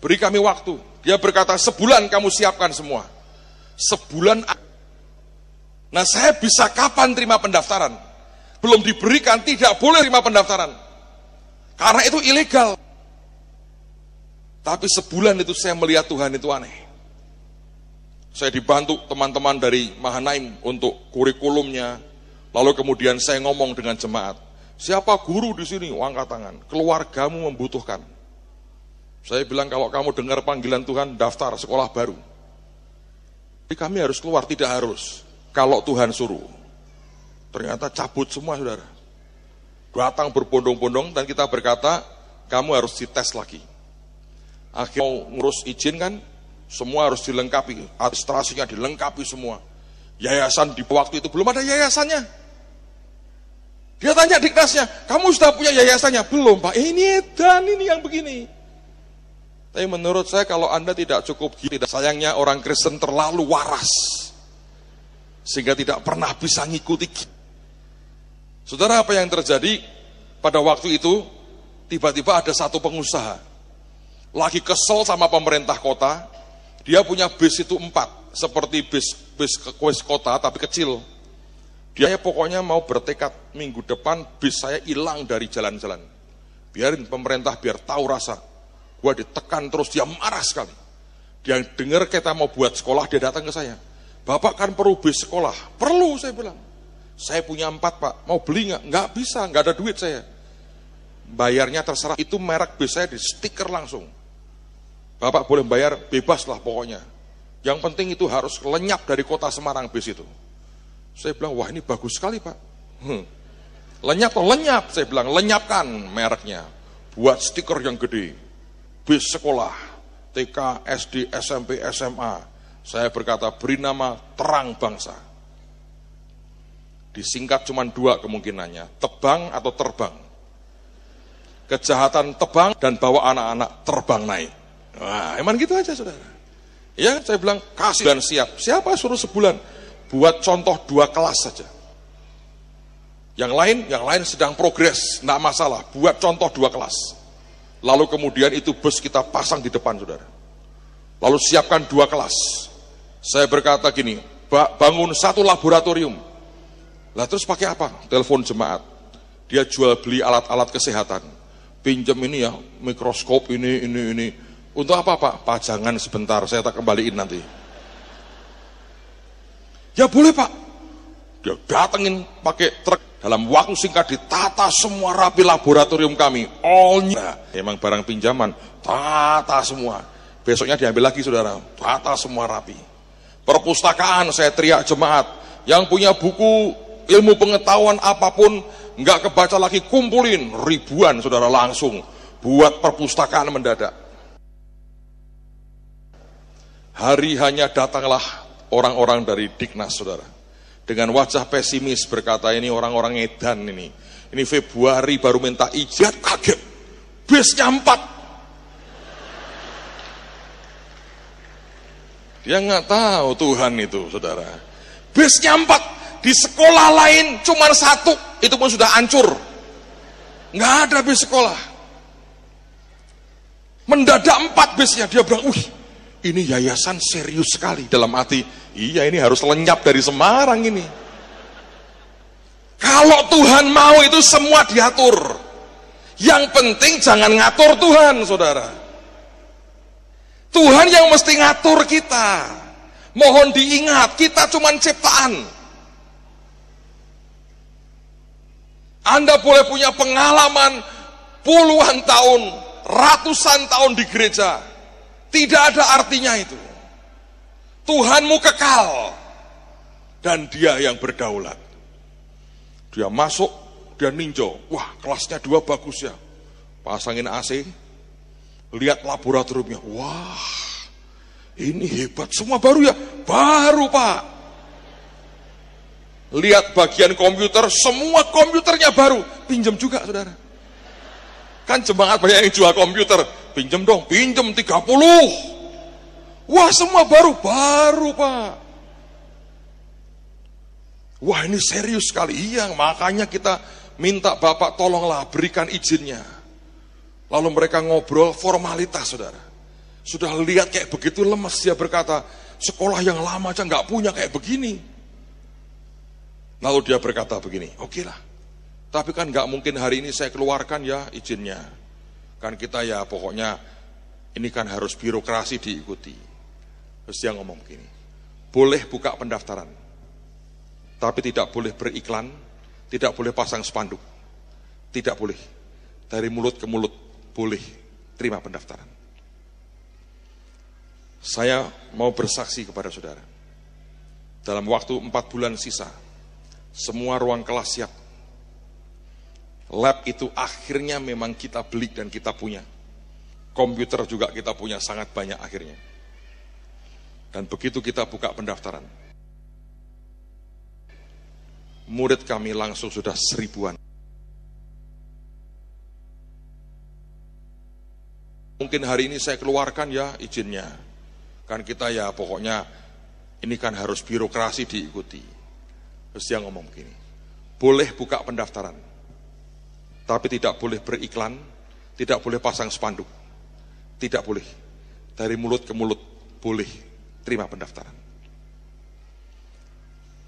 beri kami waktu. Dia berkata, sebulan kamu siapkan semua. Sebulan. Nah saya bisa kapan terima pendaftaran? Belum diberikan, tidak boleh terima pendaftaran. Karena itu ilegal. Tapi sebulan itu saya melihat Tuhan itu aneh. Saya dibantu teman-teman dari Mahanaim untuk kurikulumnya. Lalu kemudian saya ngomong dengan jemaat. Siapa guru di sini? Angkat tangan. Keluargamu membutuhkan. Saya bilang kalau kamu dengar panggilan Tuhan, daftar sekolah baru. Jadi kami harus keluar, tidak harus. Kalau Tuhan suruh. Ternyata cabut semua saudara. Datang berbondong-bondong dan kita berkata, kamu harus dites lagi. Akhirnya mau ngurus izin kan, semua harus dilengkapi, administrasinya dilengkapi semua. Yayasan di waktu itu belum ada yayasannya. Dia tanya diknasnya, kamu sudah punya yayasannya? Belum Pak, ini dan ini yang begini. Tapi menurut saya kalau Anda tidak cukup gini, sayangnya orang Kristen terlalu waras. Sehingga tidak pernah bisa ngikuti. Saudara, apa yang terjadi pada waktu itu, tiba-tiba ada satu pengusaha. Lagi kesel sama pemerintah kota, dia punya bis itu 4, seperti bis kota tapi kecil. Dia pokoknya mau bertekad minggu depan bis saya hilang dari jalan-jalan. Biarin pemerintah biar tahu rasa. Gua ditekan terus, dia marah sekali. Dia dengar kita mau buat sekolah, dia datang ke saya. Bapak kan perlu bis sekolah. Perlu, saya bilang. Saya punya 4 Pak, mau beli nggak? Nggak bisa, nggak ada duit saya. Bayarnya terserah, itu merek bis saya di stiker langsung. Bapak boleh bayar, bebas lah pokoknya. Yang penting itu harus lenyap dari kota Semarang bis itu. Saya bilang, wah ini bagus sekali Pak. Lenyap toh, lenyap. Saya bilang, lenyapkan mereknya. Buat stiker yang gede. Bis sekolah, TK, SD, SMP, SMA. Saya berkata, beri nama Terang Bangsa. Disingkat cuma 2 kemungkinannya, tebang atau terbang. Kejahatan tebang dan bawa anak-anak terbang naik. Nah, emang gitu aja saudara. Ya, saya bilang, kasih dan siap. Siapa suruh sebulan? Buat contoh 2 kelas saja. Yang lain sedang progres, enggak masalah. Buat contoh 2 kelas. Lalu kemudian itu bus kita pasang di depan saudara. Lalu siapkan 2 kelas. Saya berkata gini, bangun 1 laboratorium. Lah terus pakai apa? Telepon jemaat. Dia jual beli alat-alat kesehatan. Pinjam ini ya, mikroskop ini. Untuk apa Pak? Pajangan sebentar, saya tak kembaliin nanti. Ya boleh Pak. Dia datengin pakai truk. Dalam waktu singkat ditata semua rapi laboratorium kami. All-nya. Emang barang pinjaman. Tata semua. Besoknya diambil lagi saudara. Tata semua rapi. Perpustakaan saya teriak jemaat. Yang punya buku ilmu pengetahuan apapun. Enggak kebaca lagi, kumpulin. Ribuan saudara langsung. Buat perpustakaan mendadak. Hari hanya datanglah orang-orang dari Diknas saudara. Dengan wajah pesimis berkata, ini orang-orang edan ini. Ini Februari baru minta ijazah, kaget. Bisnya 4. Dia nggak tahu Tuhan itu, saudara. Bisnya 4. Di sekolah lain cuma 1. Itu pun sudah hancur. Nggak ada bis sekolah. Mendadak 4 bisnya. Dia bilang, ini yayasan serius sekali. Dalam hati, iya ini harus lenyap dari Semarang ini. Kalau Tuhan mau itu semua diatur. Yang penting jangan ngatur Tuhan, saudara. Tuhan yang mesti ngatur kita. Mohon diingat, kita cuma ciptaan. Anda boleh punya pengalaman puluhan tahun, ratusan tahun di gereja. Tidak ada artinya itu. Tuhanmu kekal. Dan dia yang berdaulat. Dia masuk, dia ninjau. Wah, kelasnya 2 bagus ya. Pasangin AC. Lihat laboratoriumnya. Wah, ini hebat. Semua baru ya? Baru Pak. Lihat bagian komputer. Semua komputernya baru. Pinjam juga saudara. Kan jemaat banyak yang jual komputer. Pinjam dong, pinjam 30. Wah semua baru Pak. Wah ini serius sekali. Iya, makanya kita minta Bapak tolonglah berikan izinnya. Lalu mereka ngobrol formalitas saudara. Sudah lihat kayak begitu lemes, dia berkata, sekolah yang lama aja nggak punya kayak begini. Lalu dia berkata begini, oke lah. Tapi kan nggak mungkin hari ini saya keluarkan ya izinnya. Kan kita ya pokoknya ini kan harus birokrasi diikuti. Terus dia ngomong begini, boleh buka pendaftaran, tapi tidak boleh beriklan, tidak boleh pasang spanduk, tidak boleh. Dari mulut ke mulut boleh terima pendaftaran. Saya mau bersaksi kepada saudara, dalam waktu 4 bulan sisa, semua ruang kelas siap. Lab itu akhirnya memang kita beli dan kita punya. Komputer juga kita punya sangat banyak akhirnya. Dan begitu kita buka pendaftaran, murid kami langsung sudah 1000-an. Mungkin hari ini saya keluarkan ya izinnya. Kan kita ya pokoknya ini kan harus birokrasi diikuti. Terus dia ngomong begini, boleh buka pendaftaran, tapi tidak boleh beriklan, tidak boleh pasang spanduk, tidak boleh. Dari mulut ke mulut boleh terima pendaftaran.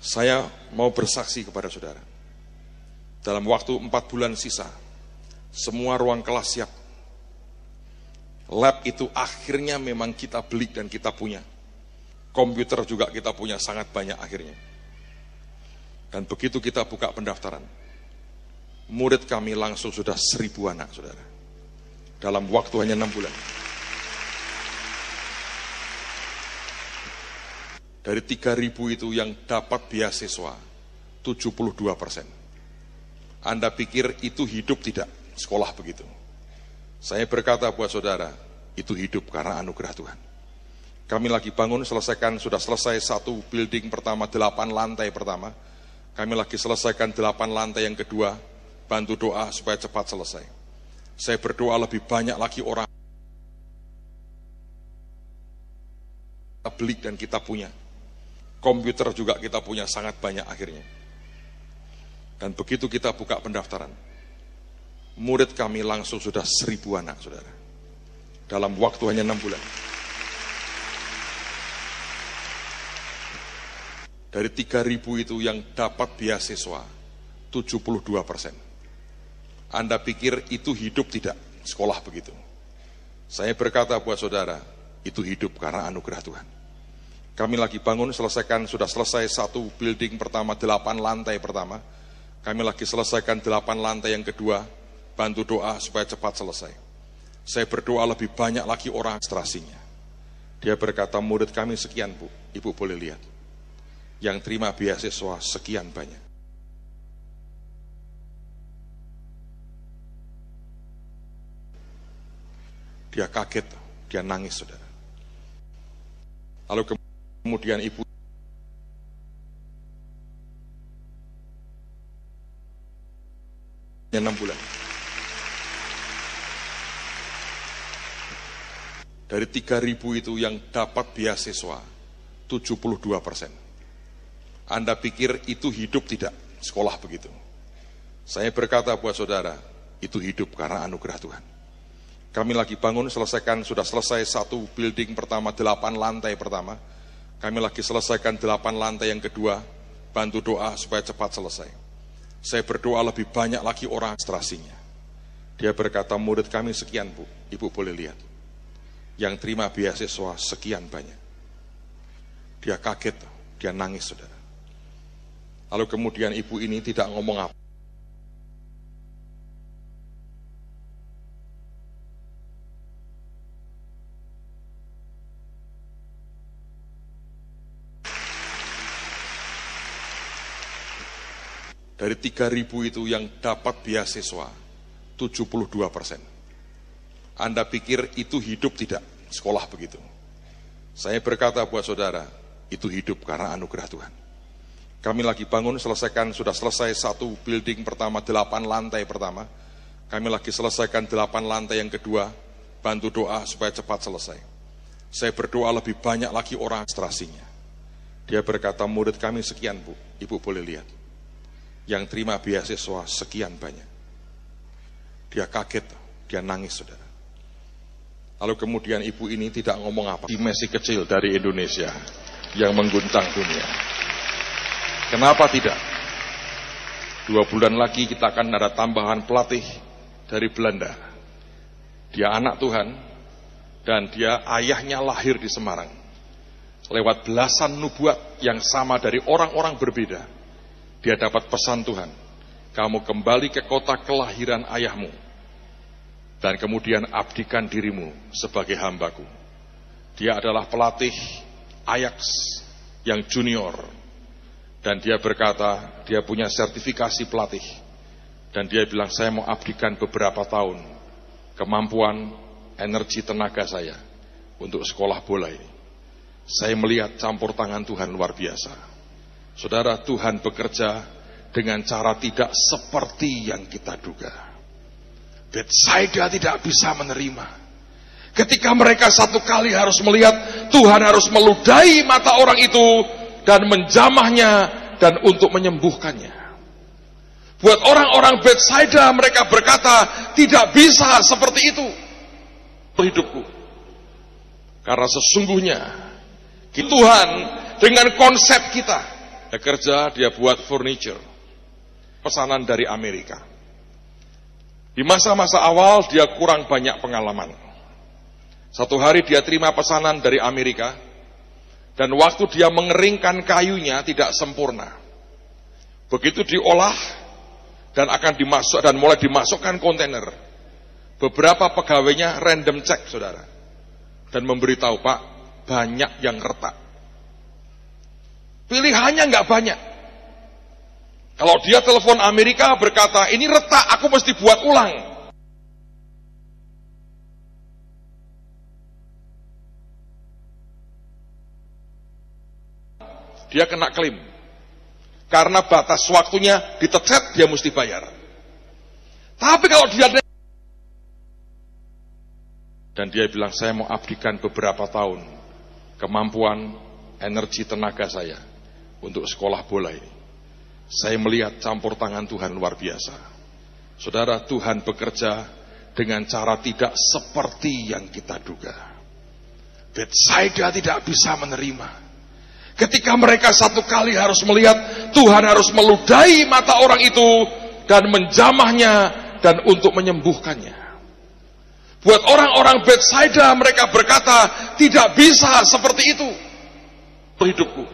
Saya mau bersaksi kepada saudara, dalam waktu 4 bulan sisa, semua ruang kelas siap. Lab itu akhirnya memang kita beli dan kita punya. Komputer juga kita punya sangat banyak akhirnya. Dan begitu kita buka pendaftaran, murid kami langsung sudah 1000 anak, saudara. Dalam waktu hanya 6 bulan. Dari 3000 itu yang dapat beasiswa, 72%. Anda pikir itu hidup tidak? Sekolah begitu. Saya berkata buat saudara, itu hidup karena anugerah Tuhan. Kami lagi bangun, sudah selesai satu building pertama, 8 lantai pertama. Kami lagi selesaikan 8 lantai yang kedua, bantu doa supaya cepat selesai. Saya berdoa lebih banyak lagi orang kita beli dan kita punya. Komputer juga kita punya sangat banyak akhirnya. Dan begitu kita buka pendaftaran, murid kami langsung sudah 1000 anak, saudara. Dalam waktu hanya 6 bulan. Dari 3.000 itu yang dapat beasiswa, 72%. Anda pikir itu hidup tidak? Sekolah begitu. Saya berkata buat saudara, itu hidup karena anugerah Tuhan. Kami lagi bangun, sudah selesai satu building pertama, 8 lantai pertama. Kami lagi selesaikan 8 lantai yang kedua, bantu doa supaya cepat selesai. Saya berdoa lebih banyak lagi orang administrasinya. Dia berkata, murid kami sekian Bu, Ibu boleh lihat. Yang terima beasiswa sekian banyak. Dia kaget, dia nangis, saudara. Lalu kemudian ibu 6 bulan. Dari 3.000 itu yang dapat beasiswa, 72%. Anda pikir itu hidup tidak? Sekolah begitu. Saya berkata buat saudara, itu hidup karena anugerah Tuhan. Kami lagi bangun, sudah selesai satu building pertama, 8 lantai pertama. Kami lagi selesaikan 8 lantai yang kedua, bantu doa supaya cepat selesai. Saya berdoa lebih banyak lagi orang administrasinya. Dia berkata, murid kami sekian Bu, Ibu boleh lihat. Yang terima beasiswa sekian banyak. Dia kaget, dia nangis, saudara. Lalu kemudian ibu ini tidak ngomong apa. Dari 3.000 itu yang dapat beasiswa, 72%. Anda pikir itu hidup tidak? Sekolah begitu. Saya berkata buat saudara, itu hidup karena anugerah Tuhan. Kami lagi bangun, sudah selesai satu building pertama, 8 lantai pertama. Kami lagi selesaikan 8 lantai yang kedua, bantu doa supaya cepat selesai. Saya berdoa lebih banyak lagi orang administrasinya. Dia berkata, murid kami sekian Bu, Ibu boleh lihat. Yang terima beasiswa sekian banyak. Dia kaget, dia nangis, saudara. Lalu kemudian ibu ini tidak ngomong apa. Messi kecil dari Indonesia yang mengguncang dunia. Kenapa tidak? 2 bulan lagi kita akan ada tambahan pelatih dari Belanda. Dia anak Tuhan dan dia ayahnya lahir di Semarang. Lewat belasan nubuat yang sama dari orang-orang berbeda. Dia dapat pesan Tuhan, kamu kembali ke kota kelahiran ayahmu, dan kemudian abdikan dirimu sebagai hambaku. Dia adalah pelatih Ajax yang junior, dan dia berkata, dia punya sertifikasi pelatih, dan dia bilang, saya mau abdikan beberapa tahun, kemampuan, energi, tenaga saya, untuk sekolah bola ini. Saya melihat campur tangan Tuhan luar biasa. Saudara, Tuhan bekerja dengan cara tidak seperti yang kita duga. Betsaida tidak bisa menerima. Ketika mereka satu kali harus melihat, Tuhan harus meludahi mata orang itu dan menjamahnya dan untuk menyembuhkannya. Buat orang-orang Betsaida, mereka berkata, tidak bisa seperti itu hidupku. Karena sesungguhnya Tuhan dengan konsep kita. Dia kerja, dia buat furniture, pesanan dari Amerika. Di masa-masa awal dia kurang banyak pengalaman. Satu hari dia terima pesanan dari Amerika, dan waktu dia mengeringkan kayunya tidak sempurna. Begitu diolah dan akan mulai dimasukkan kontainer, beberapa pegawainya random check, saudara, dan memberitahu, Pak, banyak yang retak. Pilihannya nggak banyak. Kalau dia telepon Amerika berkata, ini retak, aku mesti buat ulang. Dia kena klaim. Karena batas waktunya ditetet, dia mesti bayar. Tapi kalau dia dan dia bilang, saya mau abdikan beberapa tahun kemampuan, energi, tenaga saya untuk sekolah bola ini. Saya melihat campur tangan Tuhan luar biasa. Saudara, Tuhan bekerja dengan cara tidak seperti yang kita duga. Betsaida tidak bisa menerima. Ketika mereka satu kali harus melihat, Tuhan harus meludahi mata orang itu dan menjamahnya dan untuk menyembuhkannya. Buat orang-orang Betsaida, mereka berkata, tidak bisa seperti itu hidupku.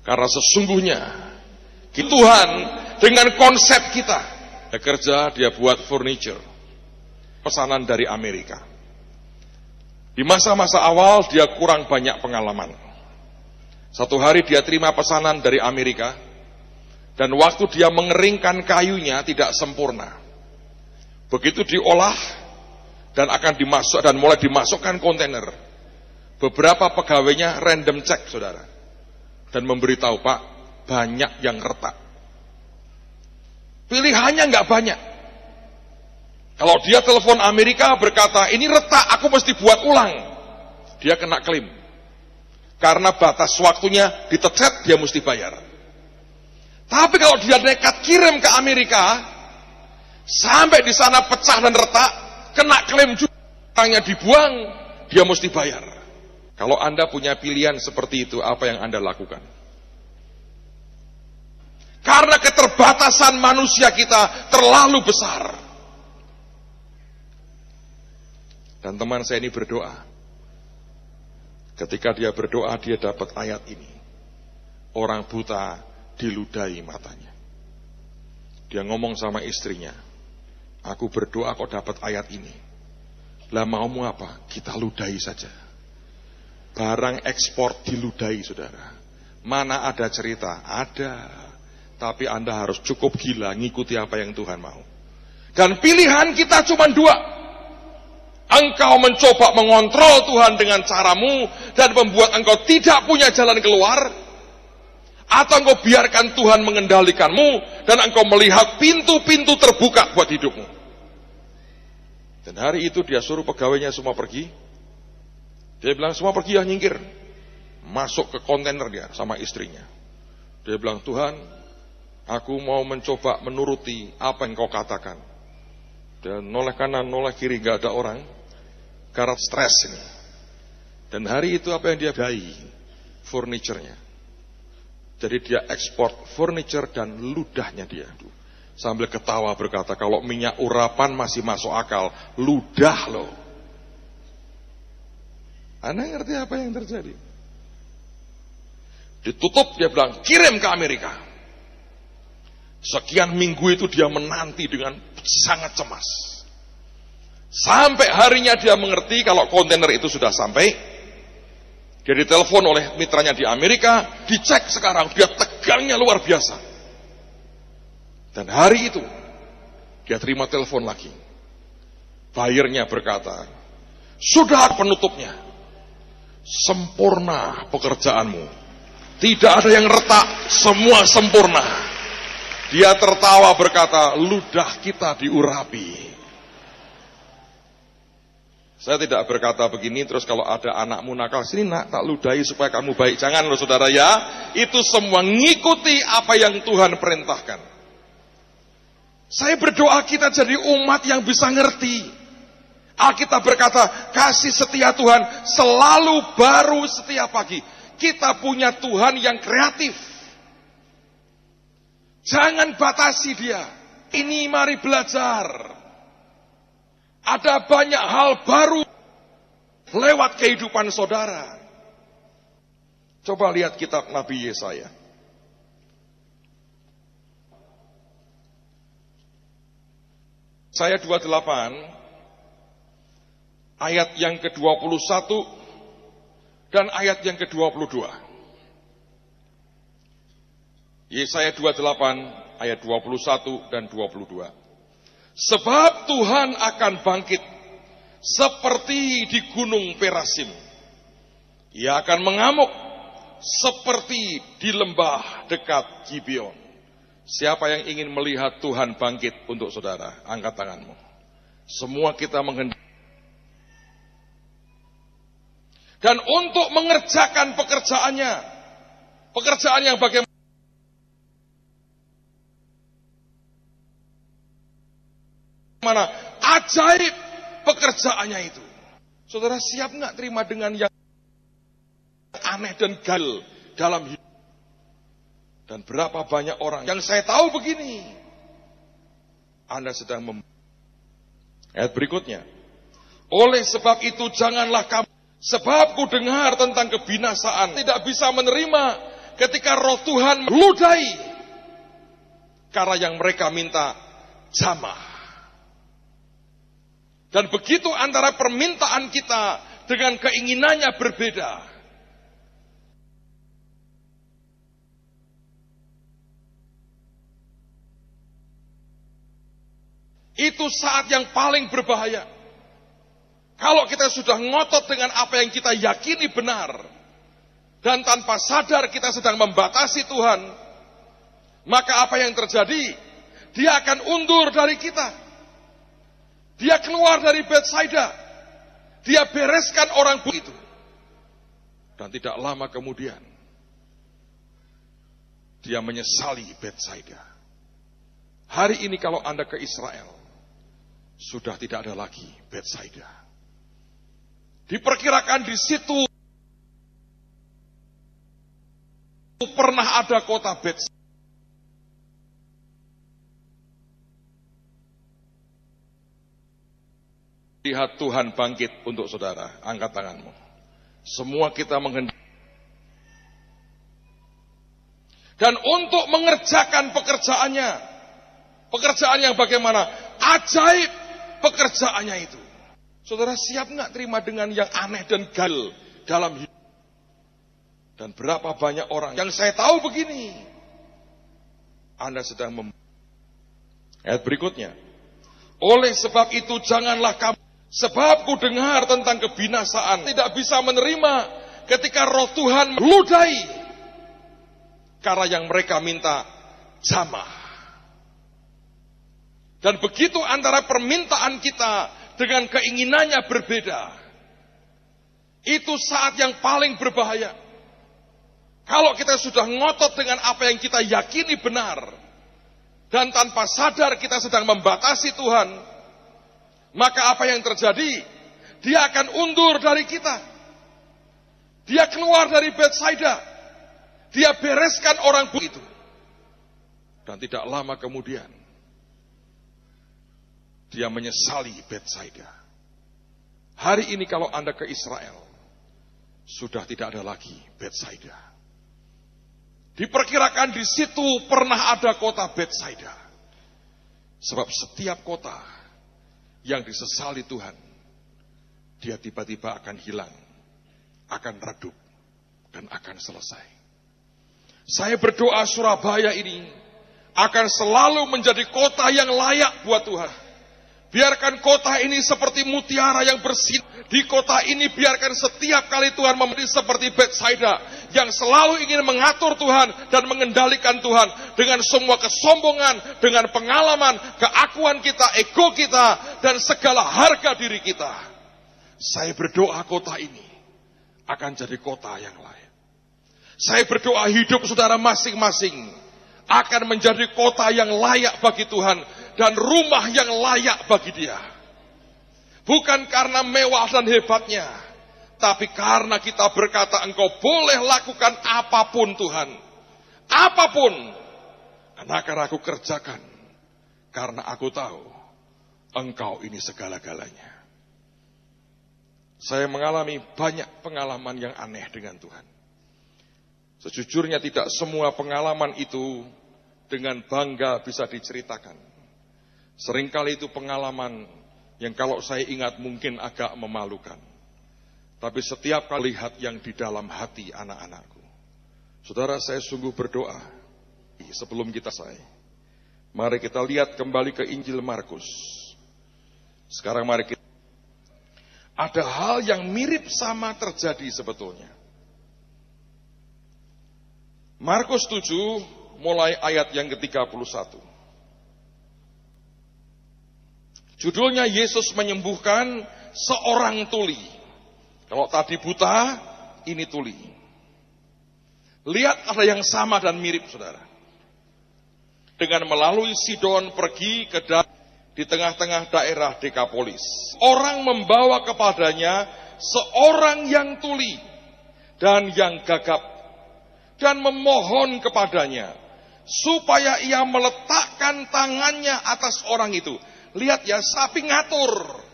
Karena sesungguhnya Tuhan dengan konsep kita, dia kerja, dia buat furniture, pesanan dari Amerika. Di masa-masa awal dia kurang banyak pengalaman. Satu hari dia terima pesanan dari Amerika, dan waktu dia mengeringkan kayunya tidak sempurna. Begitu diolah dan akan dimasuk dan mulai dimasukkan kontainer, beberapa pegawainya random check, saudara, dan memberitahu, Pak, banyak yang retak. Pilihannya nggak banyak. Kalau dia telepon Amerika berkata, ini retak, aku mesti buat ulang, dia kena klaim. Karena batas waktunya ditetet, dia mesti bayar. Tapi kalau dia nekat kirim ke Amerika, sampai di sana pecah dan retak, kena klaim juga, barangnya dibuang, dia mesti bayar. Kalau Anda punya pilihan seperti itu, apa yang Anda lakukan? Karena keterbatasan manusia kita terlalu besar. Dan teman saya ini berdoa. Ketika dia berdoa, dia dapat ayat ini. Orang buta diludahi matanya. Dia ngomong sama istrinya, aku berdoa kok dapat ayat ini. Lah maumu apa? Kita ludahi saja. Barang ekspor diludahi, saudara. Mana ada cerita? Ada. Tapi Anda harus cukup gila ngikuti apa yang Tuhan mau. Dan pilihan kita cuma dua. Engkau mencoba mengontrol Tuhan dengan caramu dan membuat engkau tidak punya jalan keluar, atau engkau biarkan Tuhan mengendalikanmu dan engkau melihat pintu-pintu terbuka buat hidupmu. Dan hari itu dia suruh pegawainya semua pergi. Dia bilang semua pergi ya, nyingkir. Masuk ke kontainer dia sama istrinya. Dia bilang, Tuhan, aku mau mencoba menuruti apa yang kau katakan. Dan noleh kanan, noleh kiri, gak ada orang. Karena stres ini. Dan hari itu apa yang dia dai? Furniture-nya. Jadi dia ekspor furniture dan ludahnya dia. Sambil ketawa berkata, kalau minyak urapan masih masuk akal, ludah loh. Anda ngerti apa yang terjadi? Ditutup, dia bilang, kirim ke Amerika. Sekian minggu itu dia menanti dengan sangat cemas. Sampai harinya dia mengerti kalau kontainer itu sudah sampai. Dia ditelepon oleh mitranya di Amerika, dicek sekarang, dia tegangnya luar biasa. Dan hari itu, dia terima telepon lagi. Buyernya berkata, sudah penutupnya, sempurna pekerjaanmu. Tidak ada yang retak, semua sempurna. Dia tertawa berkata, ludah kita diurapi. Saya tidak berkata begini, terus kalau ada anakmu nakal, sini nak, tak ludahi supaya kamu baik. Jangan loh saudara ya, itu semua ngikuti apa yang Tuhan perintahkan. Saya berdoa kita jadi umat yang bisa ngerti. Alkitab berkata, kasih setia Tuhan selalu baru setiap pagi. Kita punya Tuhan yang kreatif. Jangan batasi dia. Ini mari belajar. Ada banyak hal baru lewat kehidupan saudara. Coba lihat kitab Nabi Yesaya. Saya 28, ayat yang ke-21 dan ayat yang ke-22. Yesaya 28 ayat 21 dan 22. Sebab Tuhan akan bangkit seperti di gunung Perasim. Ia akan mengamuk seperti di lembah dekat Gibeon. Siapa yang ingin melihat Tuhan bangkit untuk saudara? Angkat tanganmu. Semua kita menghendaki. Dan untuk mengerjakan pekerjaannya, pekerjaan yang bagaimana? Ajaib pekerjaannya itu. Saudara siap nggak terima dengan yang aneh dan gal dalam hidup? Dan berapa banyak orang yang saya tahu begini. Anda sedang ayat berikutnya. Oleh sebab itu janganlah kamu, sebab ku dengar tentang kebinasaan, tidak bisa menerima ketika roh Tuhan meludahi karena yang mereka minta jamah. Dan begitu antara permintaan kita dengan keinginannya berbeda. Itu saat yang paling berbahaya. Kalau kita sudah ngotot dengan apa yang kita yakini benar, dan tanpa sadar kita sedang membatasi Tuhan, maka apa yang terjadi? Dia akan undur dari kita. Dia keluar dari Betsaida. Dia bereskan orang itu. Dan tidak lama kemudian, dia menyesali Betsaida. Hari ini kalau Anda ke Israel, sudah tidak ada lagi Betsaida. Diperkirakan di situ pernah ada kota Betsaida. Lihat Tuhan bangkit untuk saudara. Angkat tanganmu. Semua kita menghendaki. Dan untuk mengerjakan pekerjaannya. Pekerjaan yang bagaimana? Ajaib pekerjaannya itu. Saudara siap nggak terima dengan yang aneh dan gal dalam hidup? Dan berapa banyak orang yang saya tahu begini. Anda sedang ayat berikutnya. Oleh sebab itu janganlah kamu, sebab ku dengar tentang kebinasaan, tidak bisa menerima ketika roh Tuhan meludahi karena yang mereka minta jamah. Dan begitu antara permintaan kita dengan keinginannya berbeda. Itu saat yang paling berbahaya. Kalau kita sudah ngotot dengan apa yang kita yakini benar, dan tanpa sadar kita sedang membatasi Tuhan, maka apa yang terjadi? Dia akan undur dari kita. Dia keluar dari Betsaida. Dia bereskan orang itu. Dan tidak lama kemudian, dia menyesali Betsaida. Hari ini kalau Anda ke Israel, sudah tidak ada lagi Betsaida. Diperkirakan di situ pernah ada kota Betsaida. Sebab setiap kota yang disesali Tuhan, dia tiba-tiba akan hilang, akan redup, dan akan selesai. Saya berdoa Surabaya ini akan selalu menjadi kota yang layak buat Tuhan. Biarkan kota ini seperti mutiara yang bersih. Di kota ini biarkan setiap kali Tuhan memberi seperti Betsaida, yang selalu ingin mengatur Tuhan dan mengendalikan Tuhan dengan semua kesombongan, dengan pengalaman, keakuan kita, ego kita, dan segala harga diri kita. Saya berdoa kota ini akan jadi kota yang layak. Saya berdoa hidup saudara masing-masing akan menjadi kota yang layak bagi Tuhan dan rumah yang layak bagi Dia. Bukan karena mewah dan hebatnya, tapi karena kita berkata, Engkau boleh lakukan apapun Tuhan. Apapun. Dan akan aku kerjakan. Karena aku tahu Engkau ini segala-galanya. Saya mengalami banyak pengalaman yang aneh dengan Tuhan. Sejujurnya tidak semua pengalaman itu dengan bangga bisa diceritakan. Seringkali itu pengalaman yang kalau saya ingat mungkin agak memalukan. Tapi setiap kali lihat yang di dalam hati anak-anakku. Saudara, saya sungguh berdoa. Sebelum kita selesai, mari kita lihat kembali ke Injil Markus. Sekarang mari kita, ada hal yang mirip sama terjadi sebetulnya. Markus 7 mulai ayat yang ke-31. Judulnya Yesus menyembuhkan seorang tuli. Kalau tadi buta, ini tuli. Lihat ada yang sama dan mirip, saudara. Dengan melalui Sidon pergi ke di tengah-tengah daerah Dekapolis. Orang membawa kepadanya seorang yang tuli dan yang gagap dan memohon kepadanya supaya ia meletakkan tangannya atas orang itu. Lihat ya, sapi ngatur.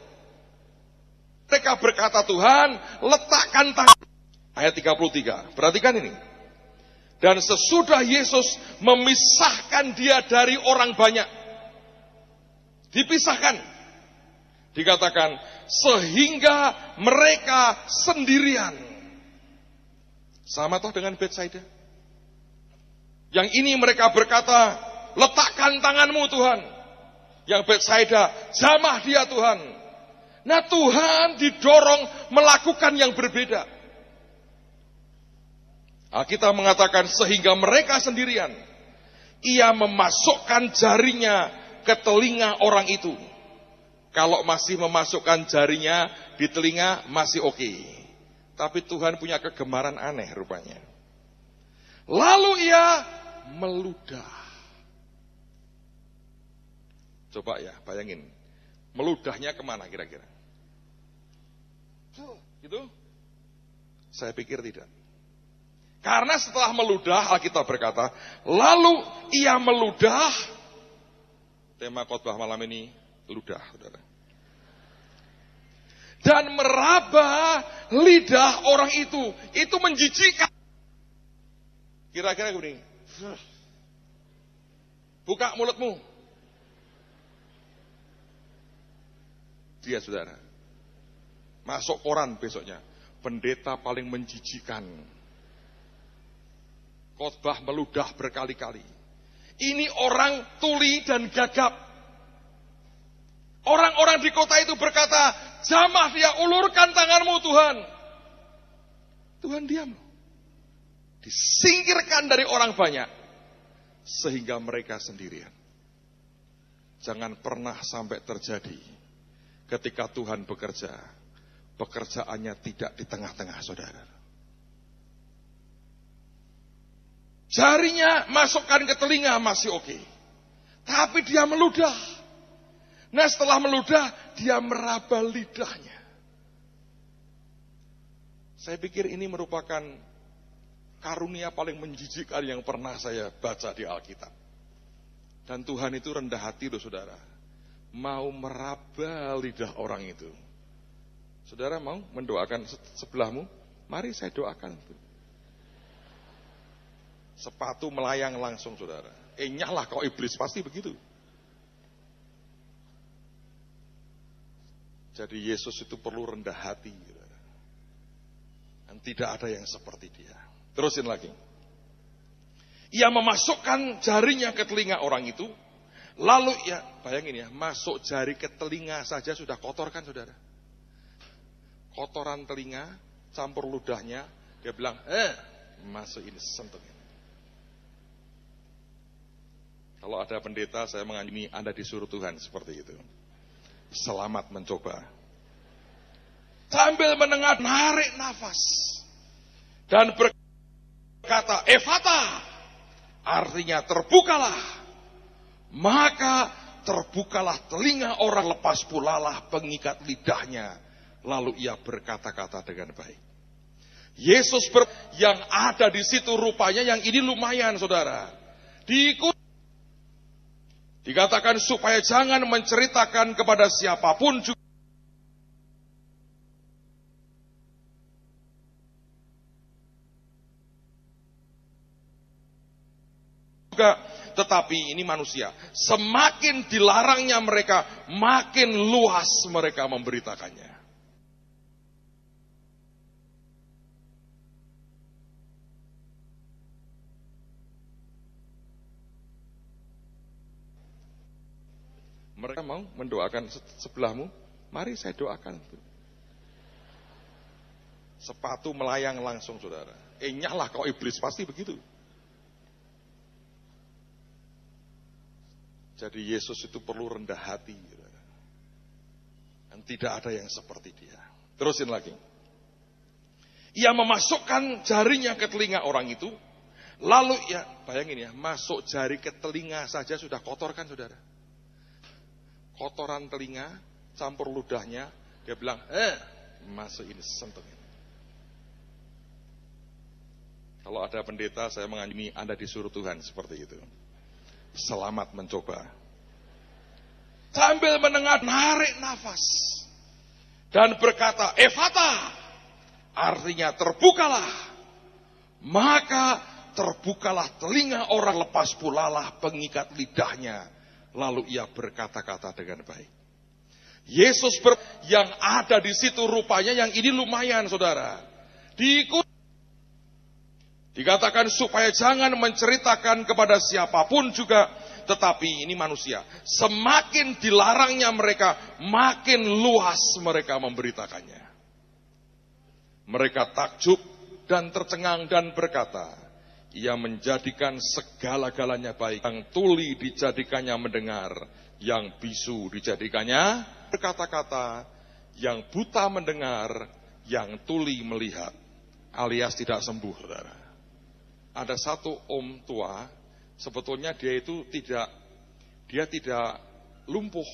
Mereka berkata, Tuhan, letakkan tangan. Ayat 33, perhatikan ini. Dan sesudah Yesus memisahkan dia dari orang banyak. Dipisahkan. Dikatakan, sehingga mereka sendirian. Sama toh dengan Betsaida. Yang ini mereka berkata, letakkan tanganmu Tuhan. Yang Betsaida, jamah dia Tuhan. Nah Tuhan didorong melakukan yang berbeda. Alkitab mengatakan sehingga mereka sendirian. Ia memasukkan jarinya ke telinga orang itu. Kalau masih memasukkan jarinya di telinga masih oke. Tapi Tuhan punya kegemaran aneh rupanya. Lalu ia meludah. Coba ya, bayangin. Meludahnya kemana kira-kira? Gitu? Saya pikir tidak. Karena setelah meludah, Alkitab berkata, lalu ia meludah. Tema khotbah malam ini, ludah, saudara. Dan meraba lidah orang itu. Itu menjijikkan. Kira-kira begini. Buka mulutmu. Dia saudara. Masuk koran besoknya. Pendeta paling menjijikan. Khotbah meludah berkali-kali. Ini orang tuli dan gagap. Orang-orang di kota itu berkata, jamah dia, ulurkan tanganmu Tuhan. Tuhan diam. Disingkirkan dari orang banyak. Sehingga mereka sendirian. Jangan pernah sampai terjadi. Ketika Tuhan bekerja, pekerjaannya tidak di tengah-tengah saudara. Jarinya masukkan ke telinga masih oke. Tapi dia meludah. Nah setelah meludah, dia meraba lidahnya. Saya pikir ini merupakan karunia paling menjijikkan yang pernah saya baca di Alkitab. Dan Tuhan itu rendah hati loh saudara. Mau meraba lidah orang itu. Saudara mau mendoakan sebelahmu? Mari saya doakan. Sepatu melayang langsung saudara. Nyahlah kau iblis, pasti begitu. Jadi Yesus itu perlu rendah hati. Saudara. Dan tidak ada yang seperti dia. Terusin lagi. Ia memasukkan jarinya ke telinga orang itu. Lalu ya, bayangin ya, masuk jari ke telinga saja sudah kotor kan saudara. Kotoran telinga, campur ludahnya, dia bilang, masuk ini, sentuh ini. Kalau ada pendeta, saya menganjurkan Anda disuruh Tuhan seperti itu. Selamat mencoba. Sambil mendengar, narik nafas. Dan berkata, Efata, artinya terbukalah. Maka terbukalah telinga orang, lepas pulalah pengikat lidahnya. Lalu ia berkata-kata dengan baik. Yesus yang ada di situ rupanya yang ini lumayan saudara. Dikatakan supaya jangan menceritakan kepada siapapun juga. Tetapi ini manusia, semakin dilarangnya mereka, makin luas mereka memberitakannya. Mereka mau mendoakan sebelahmu, mari saya doakan. Sepatu melayang langsung, saudara. Nyalah kau iblis, pasti begitu. Jadi Yesus itu perlu rendah hati. Saudara. Dan tidak ada yang seperti dia. Terusin lagi. Ia memasukkan jarinya ke telinga orang itu. Lalu ya, bayangin ya, masuk jari ke telinga saja sudah kotor kan, saudara? Kotoran telinga, campur ludahnya. Dia bilang, masuk ini, sentuh ini. Kalau ada pendeta, saya menganjurkan Anda disuruh Tuhan seperti itu. Selamat mencoba. Sambil menarik nafas. Dan berkata, Efata. Artinya terbukalah. Maka terbukalah telinga orang, lepas pulalah pengikat lidahnya. Lalu ia berkata-kata dengan baik. Yesus yang ada di situ rupanya yang ini lumayan, saudara. Dikatakan supaya jangan menceritakan kepada siapapun juga, tetapi ini manusia. Semakin dilarangnya mereka, makin luas mereka memberitakannya. Mereka takjub dan tercengang dan berkata, ia menjadikan segala-galanya baik. Yang tuli dijadikannya mendengar, yang bisu dijadikannya berkata-kata, yang buta mendengar, yang tuli melihat, alias tidak sembuh, saudara. Ada satu om tua, sebetulnya dia itu tidak lumpuh.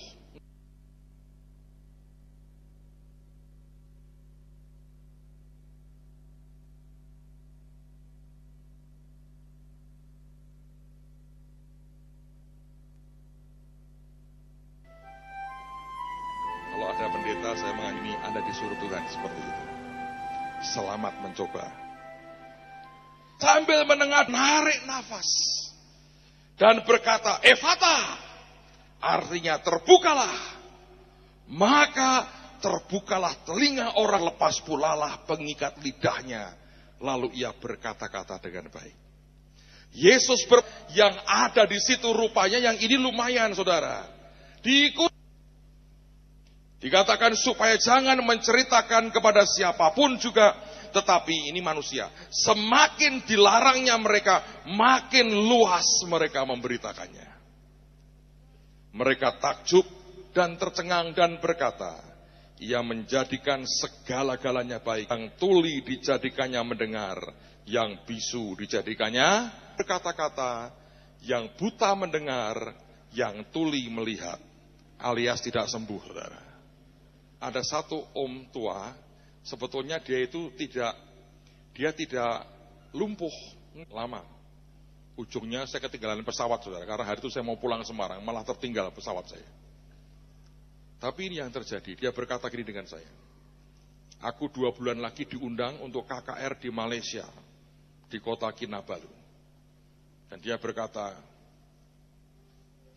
Kalau ada pendeta, saya menganjurkan Anda disuruh Tuhan seperti itu. Selamat mencoba. Sambil menarik nafas. Dan berkata, Efata. Artinya terbukalah. Maka terbukalah telinga orang, lepas pulalah pengikat lidahnya. Lalu ia berkata-kata dengan baik. Yesus yang ada di situ rupanya yang ini lumayan, saudara. Dikatakan supaya jangan menceritakan kepada siapapun juga, tetapi ini manusia. Semakin dilarangnya mereka, makin luas mereka memberitakannya. Mereka takjub dan tercengang dan berkata, ia menjadikan segala-galanya baik. Yang tuli dijadikannya mendengar, yang bisu dijadikannya berkata-kata, yang buta mendengar, yang tuli melihat, alias tidak sembuh, saudara. Ada satu om tua, sebetulnya dia itu tidak lumpuh lama. Ujungnya saya ketinggalan pesawat, saudara. Karena hari itu saya mau pulang Semarang, malah tertinggal pesawat saya. Tapi ini yang terjadi, dia berkata gini dengan saya. Aku 2 bulan lagi diundang untuk KKR di Malaysia, di kota Kinabalu. Dan dia berkata,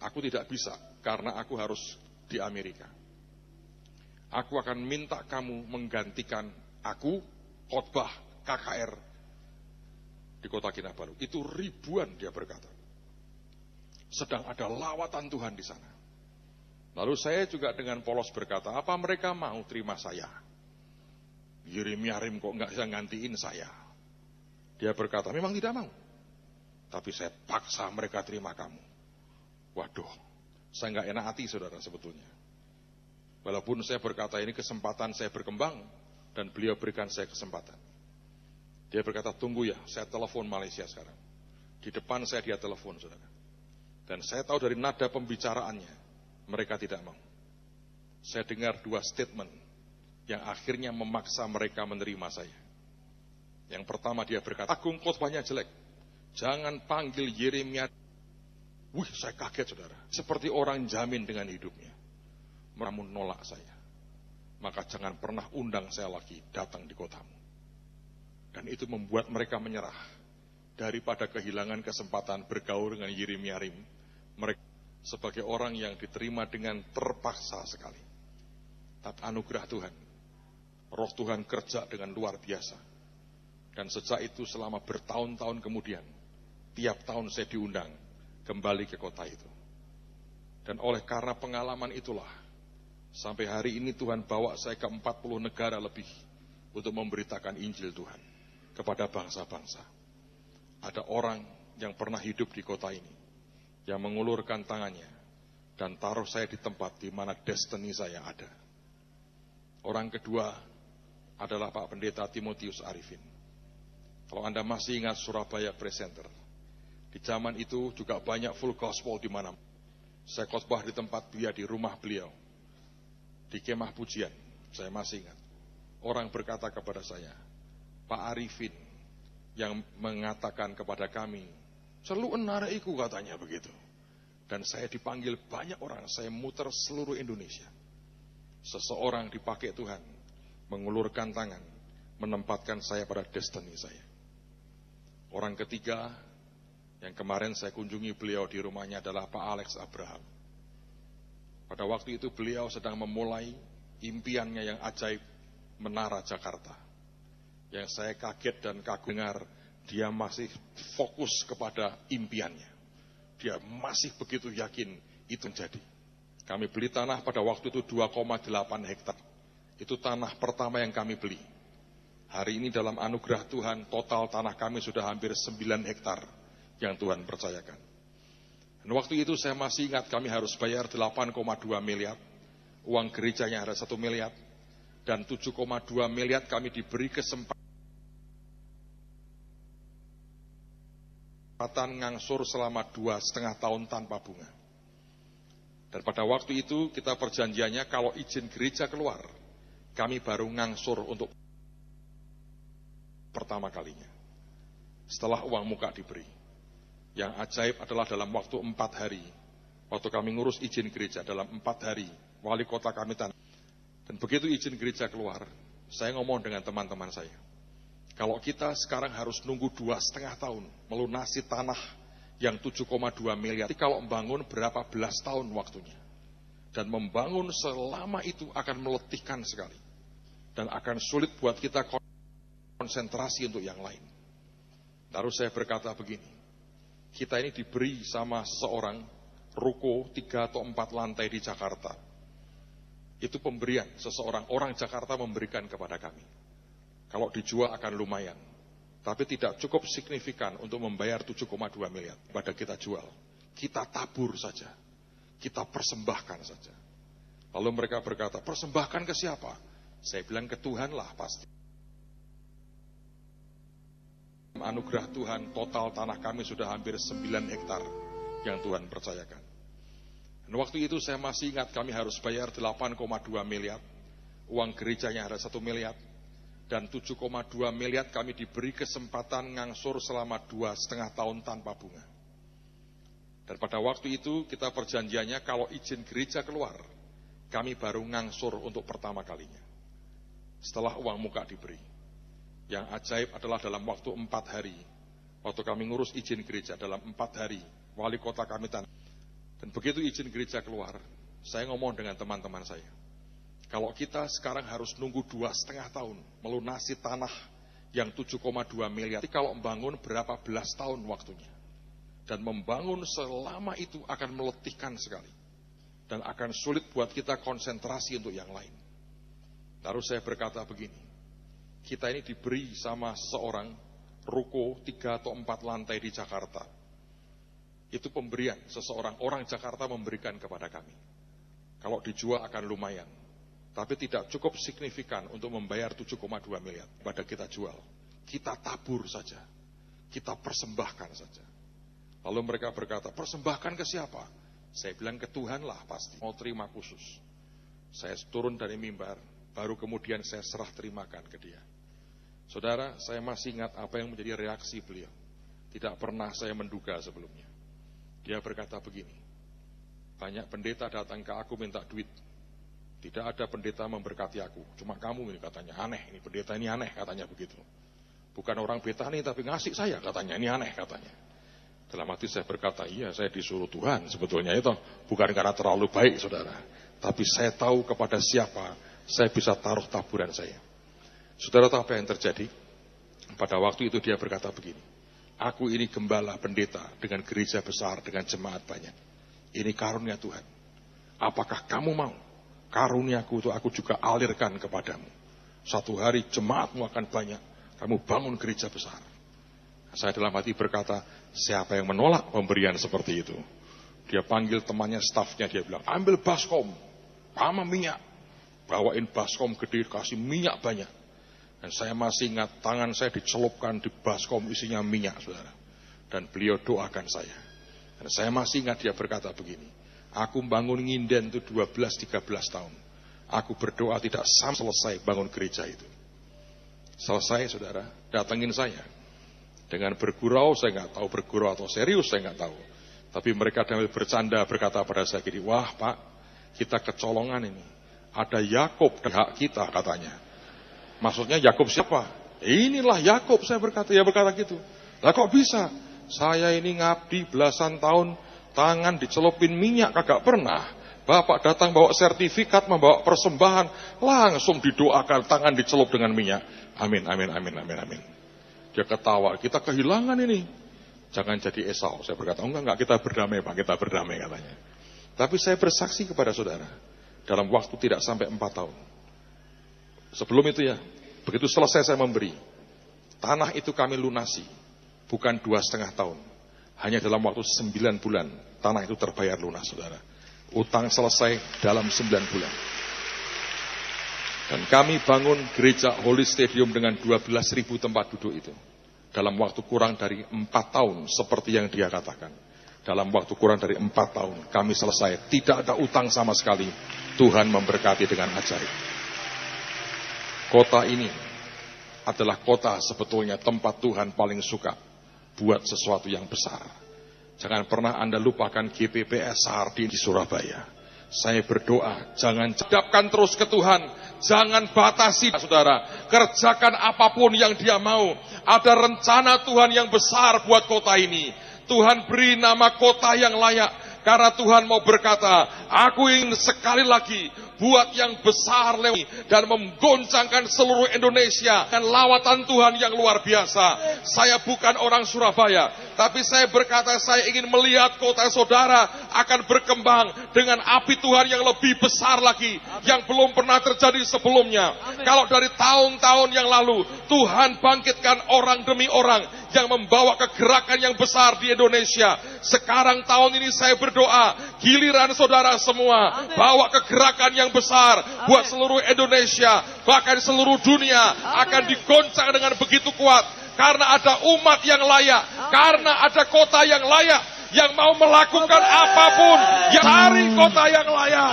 aku tidak bisa, karena aku harus di Amerika. Aku akan minta kamu menggantikan aku khotbah KKR di kota Kinabalu. Itu ribuan, dia berkata. Sedang ada lawatan Tuhan di sana. Lalu saya juga dengan polos berkata, apa mereka mau terima saya? Yeremia kok nggak bisa gantiin saya? Dia berkata, memang tidak mau. Tapi saya paksa mereka terima kamu. Waduh, saya nggak enak hati, saudara, sebetulnya. Walaupun saya berkata ini kesempatan saya berkembang, dan beliau berikan saya kesempatan. Dia berkata, tunggu ya, saya telepon Malaysia sekarang. Di depan saya dia telepon, saudara. Dan saya tahu dari nada pembicaraannya, mereka tidak mau. Saya dengar 2 statement yang akhirnya memaksa mereka menerima saya. Yang pertama dia berkata, Agung khotbahnya jelek. Jangan panggil Yeremia. Wih, saya kaget, saudara. Seperti orang jamin dengan hidupnya. Kamu nolak saya. Maka jangan pernah undang saya lagi datang di kotamu. Dan itu membuat mereka menyerah. Daripada kehilangan kesempatan bergaul dengan Yeremia, mereka sebagai orang yang diterima dengan terpaksa sekali. Tapi anugerah Tuhan. Roh Tuhan kerja dengan luar biasa. Dan sejak itu selama bertahun-tahun kemudian, tiap tahun saya diundang kembali ke kota itu. Dan oleh karena pengalaman itulah, sampai hari ini Tuhan bawa saya ke 40 negara lebih untuk memberitakan Injil Tuhan kepada bangsa-bangsa. Ada orang yang pernah hidup di kota ini, yang mengulurkan tangannya dan taruh saya di tempat di mana destiny saya ada. Orang kedua adalah Pak Pendeta Timotius Arifin. Kalau Anda masih ingat Surabaya Presenter, di zaman itu juga banyak full gospel di mana. Saya khotbah di tempat dia, di rumah beliau, di kemah pujian, saya masih ingat. Orang berkata kepada saya, Pak Arifin yang mengatakan kepada kami, selalu enariku katanya begitu. Dan saya dipanggil banyak orang, saya muter seluruh Indonesia. Seseorang dipakai Tuhan, mengulurkan tangan, menempatkan saya pada destiny saya. Orang ketiga, yang kemarin saya kunjungi beliau di rumahnya adalah Pak Alex Abraham. Pada waktu itu beliau sedang memulai impiannya yang ajaib, Menara Jakarta. Yang saya kaget dan kagum dengar, dia masih fokus kepada impiannya. Dia masih begitu yakin itu menjadi. Kami beli tanah pada waktu itu 2,8 hektar. Itu tanah pertama yang kami beli. Hari ini dalam anugerah Tuhan, total tanah kami sudah hampir 9 hektar yang Tuhan percayakan. Dan waktu itu saya masih ingat kami harus bayar 8,2 miliar. Uang gerejanya ada 1 miliar. Dan 7,2 miliar kami diberi kesempatan ngangsur selama 2,5 tahun tanpa bunga. Dan pada waktu itu kita perjanjiannya kalau izin gereja keluar, kami baru ngangsur untuk pertama kalinya. Setelah uang muka diberi. Yang ajaib adalah dalam waktu 4 hari, waktu kami ngurus izin gereja, dalam 4 hari, wali kota kami tanah. Dan begitu izin gereja keluar, saya ngomong dengan teman-teman saya. Kalau kita sekarang harus nunggu 2,5 tahun, melunasi tanah yang 7,2 miliar, kalau membangun berapa belas tahun waktunya. Dan membangun selama itu akan meletihkan sekali. Dan akan sulit buat kita konsentrasi untuk yang lain. Lalu saya berkata begini, kita ini diberi sama seseorang ruko 3 atau 4 lantai di Jakarta. Itu pemberian seseorang, orang Jakarta memberikan kepada kami. Kalau dijual akan lumayan. Tapi tidak cukup signifikan untuk membayar 7,2 miliar pada kita jual. Kita tabur saja. Kita persembahkan saja. Lalu mereka berkata, persembahkan ke siapa? Saya bilang ke Tuhan lah pasti. Anugerah Tuhan, total tanah kami sudah hampir 9 hektar yang Tuhan percayakan. Dan waktu itu saya masih ingat kami harus bayar 8,2 miliar. Uang gerejanya ada 1 miliar. Dan 7,2 miliar kami diberi kesempatan ngangsur selama 2,5 tahun tanpa bunga. Dan pada waktu itu kita perjanjiannya kalau izin gereja keluar, kami baru ngangsur untuk pertama kalinya. Setelah uang muka diberi. Yang ajaib adalah dalam waktu 4 hari, waktu kami ngurus izin gereja, dalam 4 hari, wali kota kami tanah. Dan begitu izin gereja keluar, saya ngomong dengan teman-teman saya. Kalau kita sekarang harus nunggu 2,5 tahun, melunasi tanah yang 7,2 miliar, kalau membangun berapa belas tahun waktunya. Dan membangun selama itu akan meletihkan sekali. Dan akan sulit buat kita konsentrasi untuk yang lain. Lalu saya berkata begini, kita ini diberi sama seseorang ruko 3 atau 4 lantai di Jakarta. Itu pemberian seseorang, orang Jakarta memberikan kepada kami. Kalau dijual akan lumayan. Tapi tidak cukup signifikan untuk membayar 7,2 miliar pada kita jual. Kita tabur saja. Kita persembahkan saja. Lalu mereka berkata, persembahkan ke siapa? Saya bilang ke Tuhan lah pasti. Mau terima khusus. Saya turun dari mimbar, baru kemudian saya serah terimakan ke dia. Saudara, saya masih ingat apa yang menjadi reaksi beliau. Tidak pernah saya menduga sebelumnya. Dia berkata begini, banyak pendeta datang ke aku minta duit. Tidak ada pendeta memberkati aku. Cuma kamu ini katanya, aneh. Ini pendeta ini aneh katanya begitu. Bukan orang Betani tapi ngasih saya katanya, ini aneh katanya. Dalam hati saya berkata, iya saya disuruh Tuhan sebetulnya itu. Bukan karena terlalu baik saudara. Tapi saya tahu kepada siapa saya bisa taruh taburan saya. Saudara tahu apa yang terjadi? Pada waktu itu dia berkata begini, aku ini gembala pendeta dengan gereja besar, dengan jemaat banyak. Ini karunia Tuhan. Apakah kamu mau? Karuniaku itu aku juga alirkan kepadamu. Suatu hari jemaatmu akan banyak. Kamu bangun gereja besar. Saya dalam hati berkata, siapa yang menolak pemberian seperti itu? Dia panggil temannya, stafnya, dia bilang, ambil baskom, sama minyak. Bawain baskom gede, kasih minyak banyak. Dan saya masih ingat, tangan saya dicelupkan di baskom isinya minyak, saudara. Dan beliau doakan saya. Dan saya masih ingat dia berkata begini, aku bangun nginden itu 12-13 tahun. Aku berdoa tidak sampai selesai bangun gereja itu. Selesai, saudara, datengin saya. Dengan bergurau, saya nggak tahu bergurau atau serius, saya nggak tahu. Tapi mereka sambil bercanda berkata pada saya gini, wah Pak, kita kecolongan ini. Ada Yakub di hak kita katanya. Maksudnya Yakub siapa? Inilah Yakub, saya berkata, ya berkata gitu. Lah kok bisa? Saya ini ngabdi belasan tahun, tangan dicelupin minyak kagak pernah. Bapak datang bawa sertifikat, membawa persembahan, langsung didoakan, tangan dicelup dengan minyak. Amin, amin, amin, amin, amin. Dia ketawa, kita kehilangan ini. Jangan jadi Esau. Saya berkata, enggak, kita berdamai Pak, kita berdamai katanya. Tapi saya bersaksi kepada saudara, dalam waktu tidak sampai 4 tahun. Sebelum itu ya, begitu selesai saya memberi, tanah itu kami lunasi, bukan 2,5 tahun. Hanya dalam waktu 9 bulan, tanah itu terbayar lunas, saudara. Utang selesai dalam 9 bulan. Dan kami bangun gereja Holy Stadium dengan 12.000 tempat duduk itu. Dalam waktu kurang dari 4 tahun, seperti yang dia katakan. Dalam waktu kurang dari 4 tahun, kami selesai. Tidak ada utang sama sekali. Tuhan memberkati dengan ajaib. Kota ini adalah kota sebetulnya tempat Tuhan paling suka buat sesuatu yang besar. Jangan pernah Anda lupakan GPPSR di Surabaya. Saya berdoa, jangan hadapkan terus ke Tuhan. Jangan batasi, saudara. Kerjakan apapun yang dia mau. Ada rencana Tuhan yang besar buat kota ini. Tuhan beri nama kota yang layak. Karena Tuhan mau berkata, aku ingin sekali lagi buat yang besar lewat dan menggoncangkan seluruh Indonesia dengan lawatan Tuhan yang luar biasa. Saya bukan orang Surabaya, tapi saya berkata saya ingin melihat kota saudara akan berkembang dengan api Tuhan yang lebih besar lagi, yang belum pernah terjadi sebelumnya. Kalau dari tahun-tahun yang lalu Tuhan bangkitkan orang demi orang yang membawa kegerakan yang besar di Indonesia. Sekarang tahun ini saya berdoa, giliran saudara semua bawa kegerakan yang besar buat seluruh Indonesia, bahkan seluruh dunia akan digoncang dengan begitu kuat. Karena ada umat yang layak, karena ada kota yang layak, yang mau melakukan apapun, yang cari kota yang layak.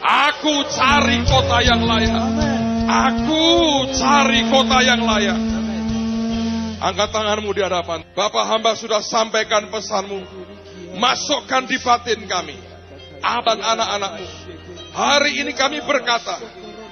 Aku cari kota yang layak. Aku cari kota yang layak. Angkat tanganmu di hadapan. Bapak hamba sudah sampaikan pesanmu. Masukkan di batin kami. Abang anak-anakmu. Hari ini kami berkata,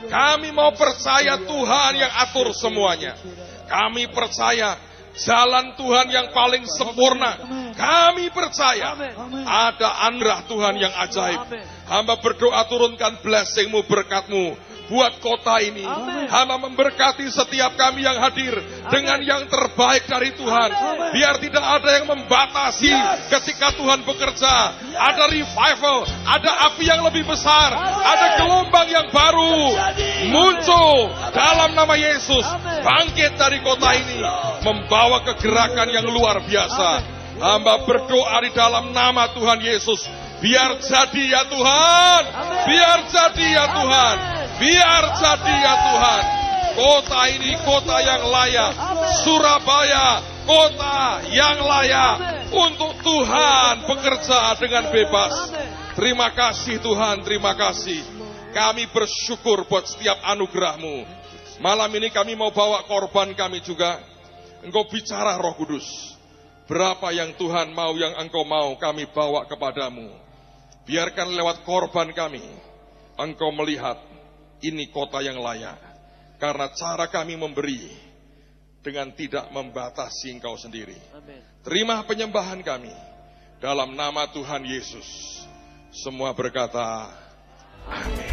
kami mau percaya Tuhan yang atur semuanya. Kami percaya jalan Tuhan yang paling sempurna. Kami percaya ada anugerah Tuhan yang ajaib. Hamba berdoa turunkan blessing-Mu, berkat-Mu buat kota ini. Hamba memberkati setiap kami yang hadir dengan yang terbaik dari Tuhan. Biar tidak ada yang membatasi ketika Tuhan bekerja. Ada revival, ada api yang lebih besar, ada gelombang yang baru muncul dalam nama Yesus. Bangkit dari kota ini, membawa kegerakan yang luar biasa. Hamba berdoa di dalam nama Tuhan Yesus. Biar jadi ya Tuhan. Biar jadi ya Tuhan. Biar jadi ya Tuhan. Kota ini kota yang layak. Surabaya kota yang layak untuk Tuhan bekerja dengan bebas. Terima kasih Tuhan, terima kasih. Kami bersyukur buat setiap anugerah-Mu. Malam ini kami mau bawa korban kami juga. Engkau bicara Roh Kudus. Berapa yang Tuhan mau, yang Engkau mau, kami bawa kepadamu. Biarkan lewat korban kami, Engkau melihat ini kota yang layak. Karena cara kami memberi dengan tidak membatasi Engkau sendiri. Terima penyembahan kami dalam nama Tuhan Yesus. Semua berkata, amin.